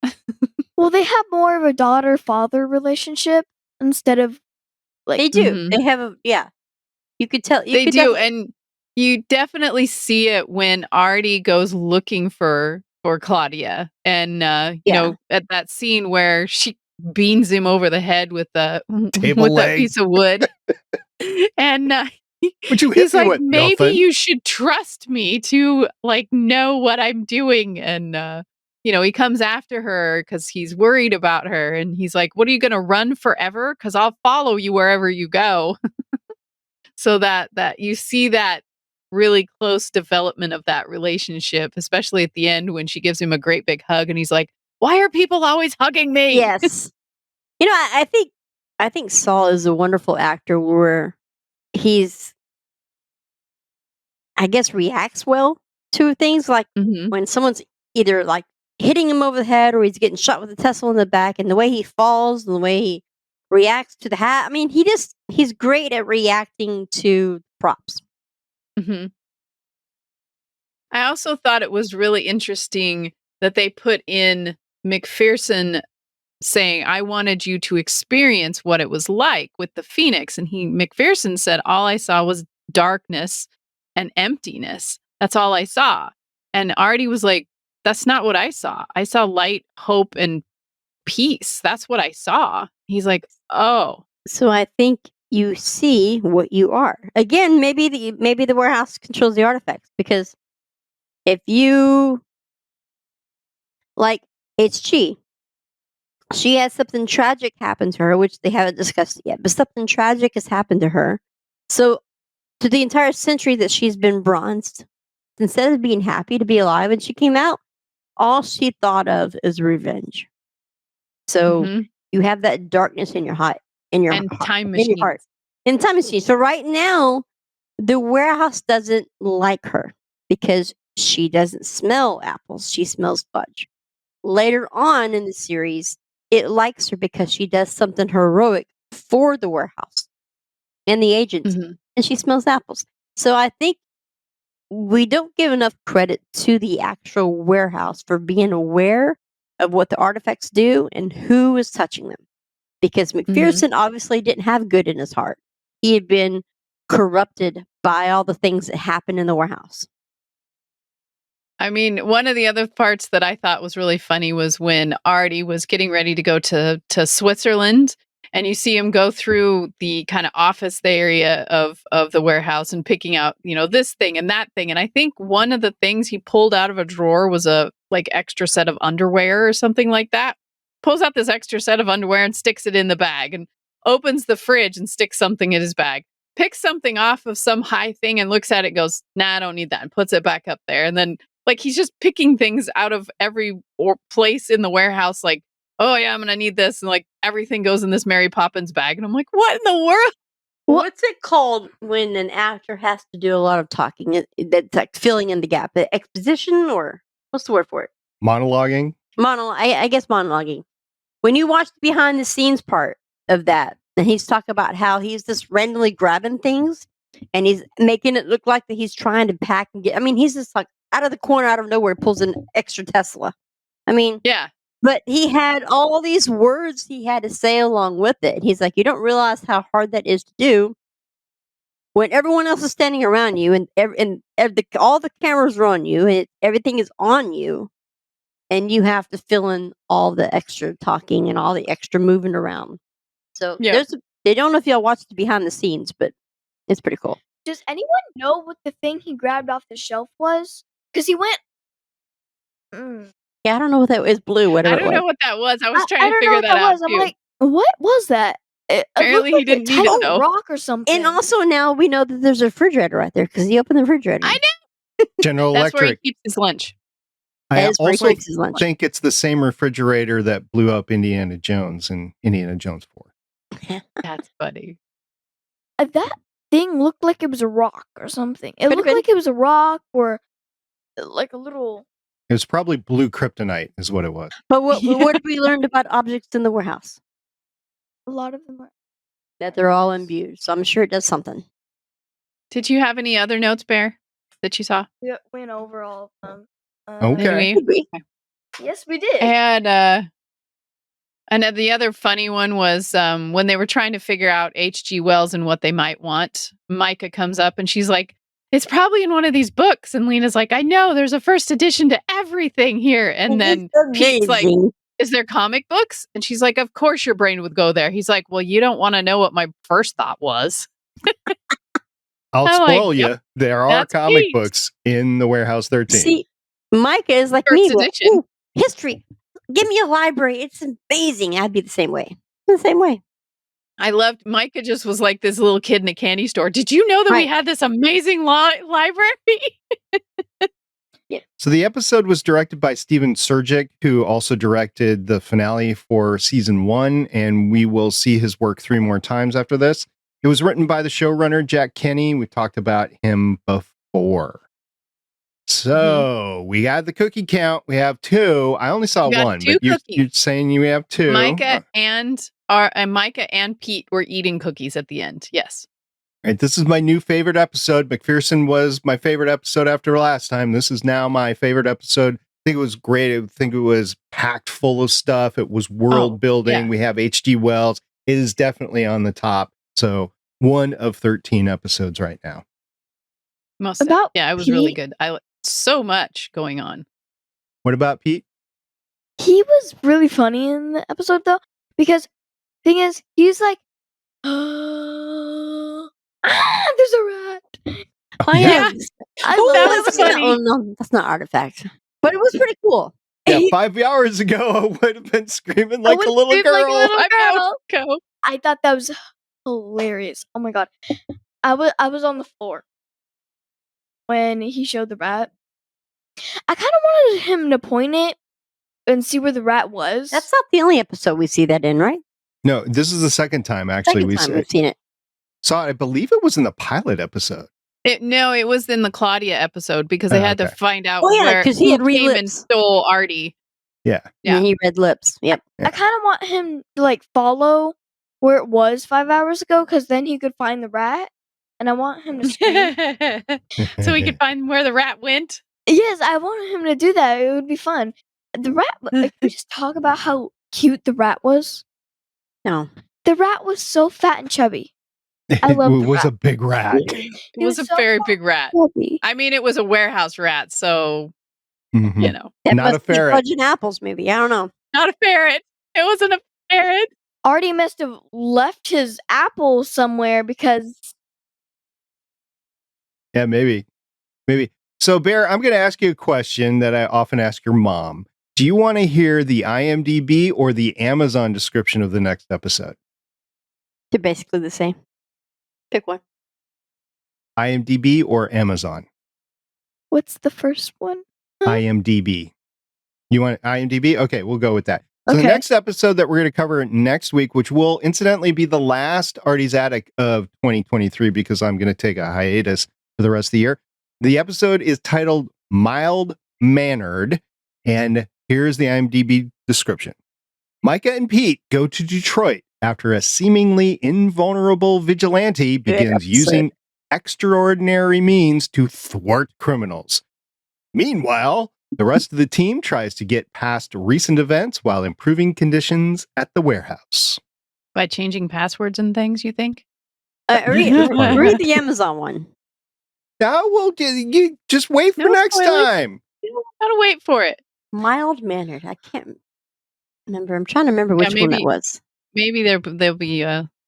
Well, they have more of a daughter-father relationship instead of like They do. Mhm. They have a, yeah. You could tell. They do. And you definitely see it when Artie goes looking for Claudia. And, you know, at that scene where she beans him over the head with the Table with that leg. piece of wood. And Would you hit he's me like, with maybe nothing? you should trust me to like know what I'm doing. And you know, he comes after her because he's worried about her. And he's like, what are you going to run forever? Because I'll follow you wherever you go. So that you see that really close development of that relationship, especially at the end when she gives him a great big hug and he's like, why are people always hugging me? Yes. You know, I think Saul is a wonderful actor where he's, I guess, reacts well to things like Mhm. when someone's either like hitting him over the head or he's getting shot with a Tesla in the back, and the way he falls and the way he reacts to the hat. I mean, he's great at reacting to props. Mhm. I also thought it was really interesting that they put in McPherson saying, I wanted you to experience what it was like with the Phoenix. And McPherson said, all I saw was darkness and emptiness. That's all I saw. And Artie was like, that's not what I saw. I saw light, hope, and peace. That's what I saw. He's like, oh. So I think you see what you are. Again, maybe the warehouse controls the artifacts, because if you like HG, she has something tragic happen to her, which they haven't discussed yet, but something tragic has happened to her. So to the entire century that she's been bronzed, instead of being happy to be alive and she came out, all she thought of is revenge. So Mhm. you have that darkness in your heart, And in time your machines. heart, in time machine. So right now, the warehouse doesn't like her because she doesn't smell apples; she smells fudge. Later on in the series, it likes her because she does something heroic for the warehouse and the agents, Mhm. and she smells apples. So I think we don't give enough credit to the actual warehouse for being aware of what the artifacts do and who is touching them. Because McPherson obviously didn't have good in his heart. He had been corrupted by all the things that happened in the warehouse. I mean, one of the other parts that I thought was really funny was when Artie was getting ready to go to Switzerland, and you see him go through the kind of office area of the warehouse and picking out, you know, this thing and that thing. And I think one of the things he pulled out of a drawer was a like extra set of underwear or something like that. Pulls out this extra set of underwear and sticks it in the bag, and opens the fridge and sticks something in his bag. Picks something off of some high thing and looks at it, goes, nah, I don't need that, and puts it back up there. And then like he's just picking things out of every place in the warehouse, like, oh yeah, I'm gonna need this, and like everything goes in this Mary Poppins bag, and I'm like, what in the world? What's it called when an actor has to do a lot of talking? That's like filling in the gap. Exposition or what's the word for it? Monologuing. I guess monologuing. When you watch the behind the scenes part of that, and he's talking about how he's just randomly grabbing things and he's making it look like that he's trying to pack and get. I mean, he's just like out of the corner, out of nowhere, pulls an extra Tesla. I mean, Yeah. but he had all these words he had to say along with it. He's like, you don't realize how hard that is to do when everyone else is standing around you and all the cameras are on you and everything is on you. And you have to fill in all the extra talking and all the extra moving around. So they don't know if y'all watched the behind the scenes, but it's pretty cool. Does anyone know what the thing he grabbed off the shelf was? Because he went. Yeah, I don't know what that was. Blue, whatever. I don't know what that was. I was I trying to don't know figure what that out was. I'm too. like, what was that? It Apparently looked he like didn't a need it, tiny though. rock or something. And also now we know that there's a refrigerator right there because he opened the refrigerator. I know. General That's where he Electric. keeps his lunch. I That is where he also keeps his lunch. think it's the same refrigerator that blew up Indiana Jones in Indiana Jones 4. That's funny. That thing looked like it was a rock or something. It Could've looked been. like it was a rock or like a little. It was probably blue kryptonite, is what it was. But what Yeah. have we learned about objects in the warehouse? A lot of them are. That they're all imbued. So I'm sure it does something. Did you have any other notes, Bear, that you saw? We went over all of them. Okay. Could be. Yes, we did. And the other funny one was when they were trying to figure out H.G. Wells and what they might want. Micah comes up and she's like, "It's probably in one of these books." And Leena's like, "I know, there's a first edition to everything here." And then Pete's like, Amazing. "Is there comic books?" And she's like, "Of course your brain would go there." He's like, "Well, you don't want to know what my first thought was." I'll I'm like, spoil you. "Yep, There are that's comic Pete." books in the Warehouse 13. See, Micah is like First me. Well, edition. "Ooh, history. Give me a library. It's amazing." I'd be the same way. The same way. I loved Micah just was like this little kid in a candy store. Did you know that we Right. had this amazing library? So the episode was directed by Steven Surgic, who also directed the finale for season 1, and we will see his work 3 more times after this. It was written by the showrunner Jack Kenny. We've talked about him before. So we got the cookie count. We have 2. I only saw You got 1, 2 but you're cookies. saying you have 2. Micah and Pete were eating cookies at the end. Yes. Right, this is my new favorite episode. McPherson was my favorite episode after last time. This is now my favorite episode. I think it was great. I think it was packed full of stuff. It was world building. yeah. We have H.G. Wells. It is definitely on the top. So 1 of 13 episodes right now. Most About yeah, it was really Pete? good. So much going on. What about Pete? He was really funny in the episode though, because thing is, he's like, there's a rat. Oh, yeah. I Oh, love that that was was funny. Oh, no, that's not Artifact. But it was pretty cool. Yeah, 5 hours ago, I would have been screaming like would a little scream like a girl. little- I know. girl. Go. I thought that was hilarious. Oh my god, I was on the floor when he showed the rat. I kind of wanted him to point it and see where the rat was. That's not the only episode we see that in, right? No, this is the second time, actually. Second time we've seen it. saw it. I believe it was in the pilot episode. No, it was in the Claudia episode because they had to Okay. find out Oh, yeah, where 'cause he who had came and re-lips. stole Artie. Yeah. Yeah. And he read lips. Yep. Yeah. I kind of want him to like follow where it was 5 hours ago, because then he could find the rat, and I want him to scream. So we could find where the rat went. Yes, I want him to do that. It would be fun. The rat. Can we just talk about how cute the rat was? No. The rat was so fat and chubby. I It love the was rat. a big rat. It He was a so very fat big rat. and chubby. I mean, it was a warehouse rat, so Mhm. you know, That Not a must be ferret. Fudge and Apples, maybe. I don't know. not a ferret. It wasn't a ferret. Artie must have left his apple somewhere because Yeah, maybe. So, Bear, I'm going to ask you a question that I often ask your mom. Do you want to hear the IMDb or the Amazon description of the next episode? They're basically the same. Pick one. IMDb or Amazon? what's the first one? IMDb. You want IMDb? Okay, we'll go with that. So the Okay. next episode that we're going to cover next week, which will incidentally be the last Artie's Attic of 2023 because I'm going to take a hiatus for the rest of the year. The episode is titled Mild well-mannered. And here's the IMDb description. Micah and Pete go to Detroit after a seemingly invulnerable vigilante begins using extraordinary means to thwart criminals. Meanwhile, the rest of the team tries to get past recent events while improving conditions at the warehouse. By changing passwords and things, you think? Read the Amazon one. Now, well, you just wait for No next spoilers. time. You gotta wait for it. Mild mannered. I can't remember. I'm trying to remember which one that was. Maybe they'll be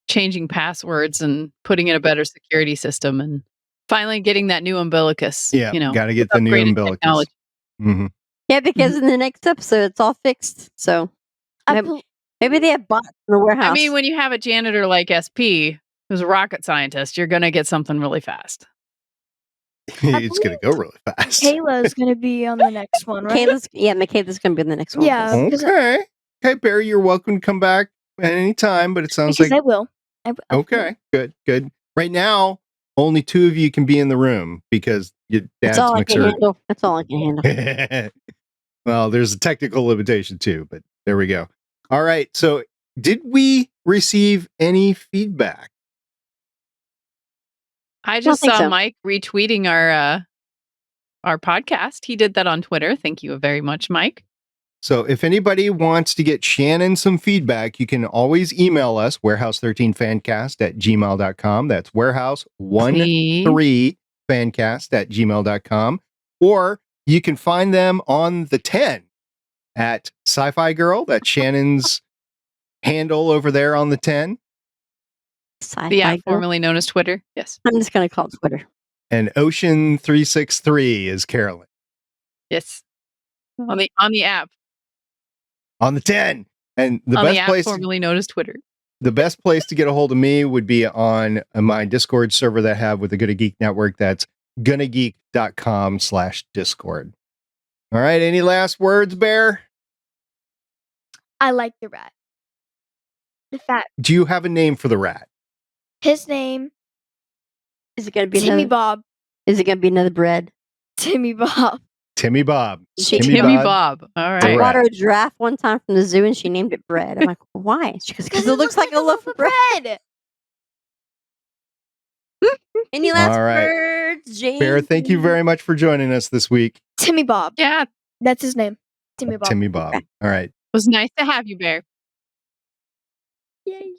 changing passwords and putting in a better security system and finally getting that new umbilicus. Yeah, got to get the new upgraded umbilicus. technology. Mm-hmm. Yeah, because in the next episode, it's all fixed. So maybe they have bots in the warehouse. I mean, when you have a janitor like SP, who's a rocket scientist, you're gonna get something really fast. It's going to go really fast. Kayla's gonna be on the next one, right? Michaela's going to be in the next one. Yeah. Okay. Okay, Barry, you're welcome to come back at any time, but it sounds Because like... I will. Okay, good. Right now, only 2 of you can be in the room because your dad's That's all I can mixer. handle. That's all I can handle. Well, there's a technical limitation too, but there we go. All right. So did we receive any feedback? I just think saw so. Mike retweeting our podcast. He did that on Twitter. Thank you very much, Mike. So if anybody wants to get Shannon some feedback, you can always email us, warehouse13fancast@gmail.com. That's warehouse13fancast@gmail.com. Or you can find them on the 10 at Sci-Fi Girl. That's Shannon's handle over there on the 10. The app formerly known as Twitter. Yes. I'm just going to call it Twitter. And Ocean363 is Carolyn. Yes. On the app. On the 10. And the on best the app place formerly known as Twitter. The best place to get a hold of me would be on my Discord server that I have with the Gonna Geek Network. That's gonnageek.com/Discord. All right. Any last words, Bear? I like the rat. The fat. Do you have a name for the rat? His name, Is it going to be Timmy another? Bob. Is it going to be another bread? Timmy Bob. Timmy Bob. Timmy Bob. All I right. bought her a giraffe one time from the zoo and she named it Bread. I'm like, why? She goes, because it looks like a loaf of bread. Any last All right. words, James? Bear, thank you very much for joining us this week. Timmy Bob. Yeah. It That's his name. Timmy Bob. Timmy Bob. All right. was nice to have you, Bear. Yay.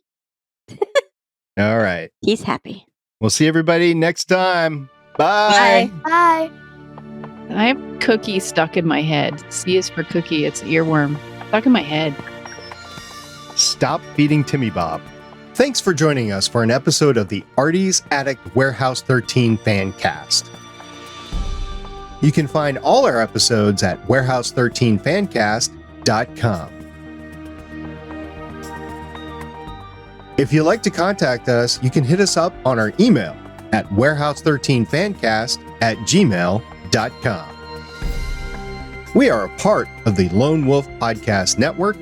All right. He's happy. We'll see everybody next time. Bye. Bye. I have cookie stuck in my head. C is for cookie. It's earworm. Stuck in my head. Stop feeding Timmy Bob. Thanks for joining us for an episode of the Artie's Attic Warehouse 13 Fancast. You can find all our episodes at warehouse13fancast.com. If you'd like to contact us, you can hit us up on our email at warehouse13fancast@gmail.com. We are a part of the Lone Wolf Podcast Network.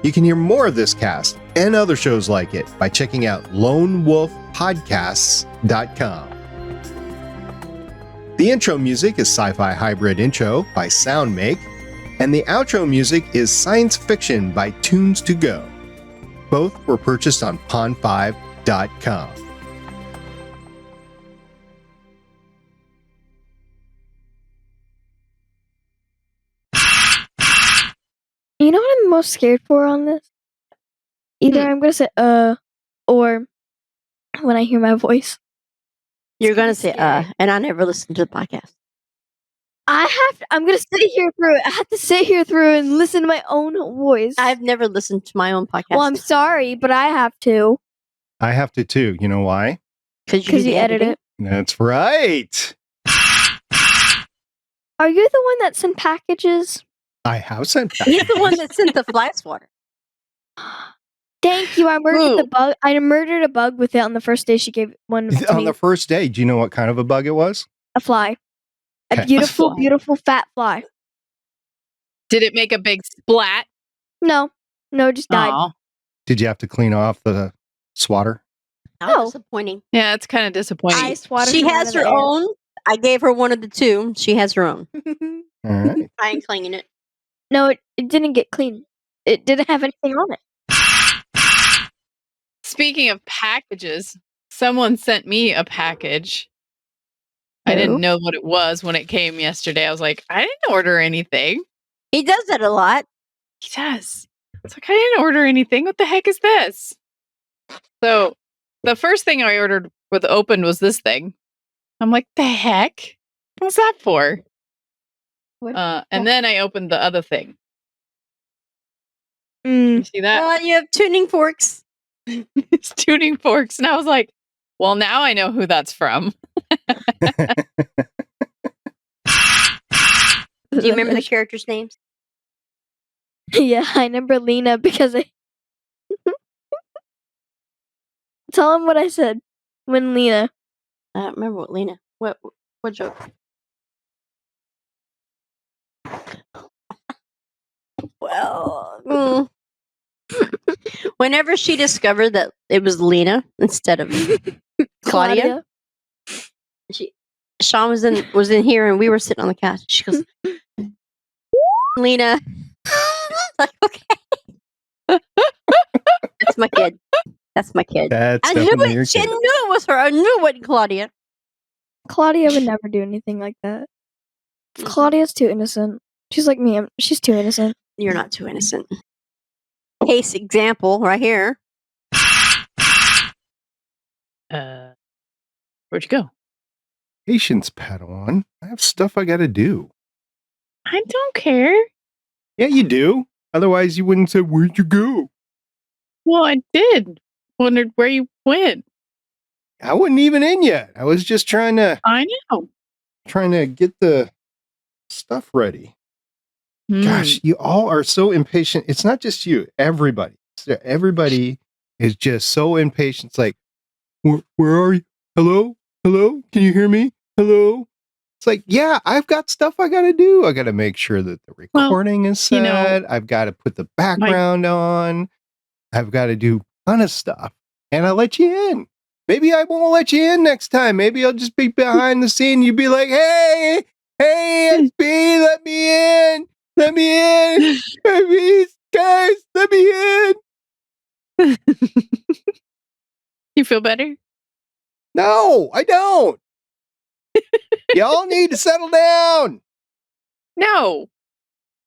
You can hear more of this cast and other shows like it by checking out lonewolfpodcasts.com. The intro music is Sci-Fi Hybrid Intro by Soundmake, and the outro music is Science Fiction by Tunes to Go. Both were purchased on pond5.com. You know what I'm most scared for on this? Either I'm gonna say or when I hear my voice. You're going to It's say, scary. and I never listened to the podcast. I'm gonna sit here through it. I have to sit here through and listen to my own voice. I've never listened to my own podcast. well, I'm sorry, but I have to. I have to too. You know why? Because you edit it. That's right. Are you the one that sent packages? I have sent that. He's the one that sent the fly swatter. Thank you. I murdered Who? the bug. I murdered a bug with it on the first day she gave one to On me. the first day, do you know what kind of a bug it was? A fly. Okay. A beautiful, fly. beautiful fat fly. Did it make a big splat? No, just died. Aw. Did you have to clean off the swatter? How No. disappointing. Yeah, it's kind of disappointing. I swatted She him out has of her the air. own. I gave her one of the two. She has her own. All All right. Trying cleaning it. No, it didn't get clean. It didn't have anything on it. Speaking of packages, someone sent me a package. I didn't know what it was when it came yesterday. I was like, I didn't order anything. He does that a lot. He does. It's like, I didn't order anything. What the heck is this? So the first thing I ordered with opened was this thing. I'm like, the heck? What's that for? And then I opened the other thing. You see that? You have tuning forks. It's tuning forks. And I was like, well, now I know who that's from. Do you remember the characters' names? Yeah, I remember Leena because I tell him what I said when Leena. I don't remember what Leena. What joke? Well, whenever she discovered that it was Leena instead of Claudia, Sean was in here and we were sitting on the couch. She goes, Leena. Like, okay. That's my kid. That's my kid. That's I knew definitely your it. She kid. knew it was her. I knew it wasn't Claudia. Claudia would never do anything like that. Claudia's too innocent. She's like me. She's too innocent. You're not too innocent. Case example right here. Where'd you go? Patience, Padawan. I have stuff I got to do. I don't care. Yeah, you do. Otherwise, you wouldn't say, where'd you go? Well, I did. Wondered where you went. I wasn't even in yet. I was just trying to get the stuff ready. Gosh, you all are so impatient. It's not just you. Everybody. Everybody is just so impatient. It's like, where are you? Hello? Hello? Can you hear me? Hello? It's like, yeah, I've got stuff I got to do. I got to make sure that the recording is set. I've got to put the background on. I've got to do a ton of stuff. And I let you in. Maybe I won't let you in next time. Maybe I'll just be behind the scene. You'd be like, hey, SP, let me in. Let me in. Please, guys, let me in. You feel better? No, I don't. Y'all need to settle down. No.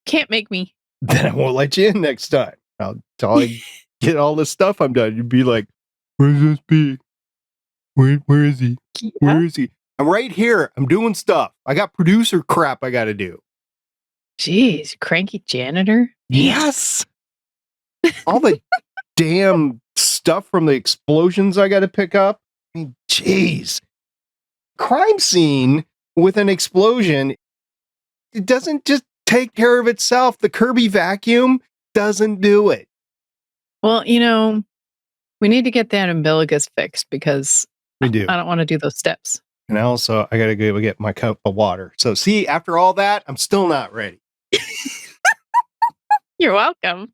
Can't make me. Then I won't let you in next time. Until I get all this stuff I'm done. You'd be like, where's SP? Where is he? Yeah. Where is he? I'm right here. I'm doing stuff. I got producer crap I got to do. Jeez, cranky janitor? Yes. All the damn stuff from the explosions I got to pick up. I mean, jeez. Crime scene with an explosion, it doesn't just take care of itself. The Kirby vacuum doesn't do it. Well, we need to get that umbilicus fixed because We do. I don't want to do those steps. And also, I got to go get my cup of water. So, see, after all that, I'm still not ready. You're welcome.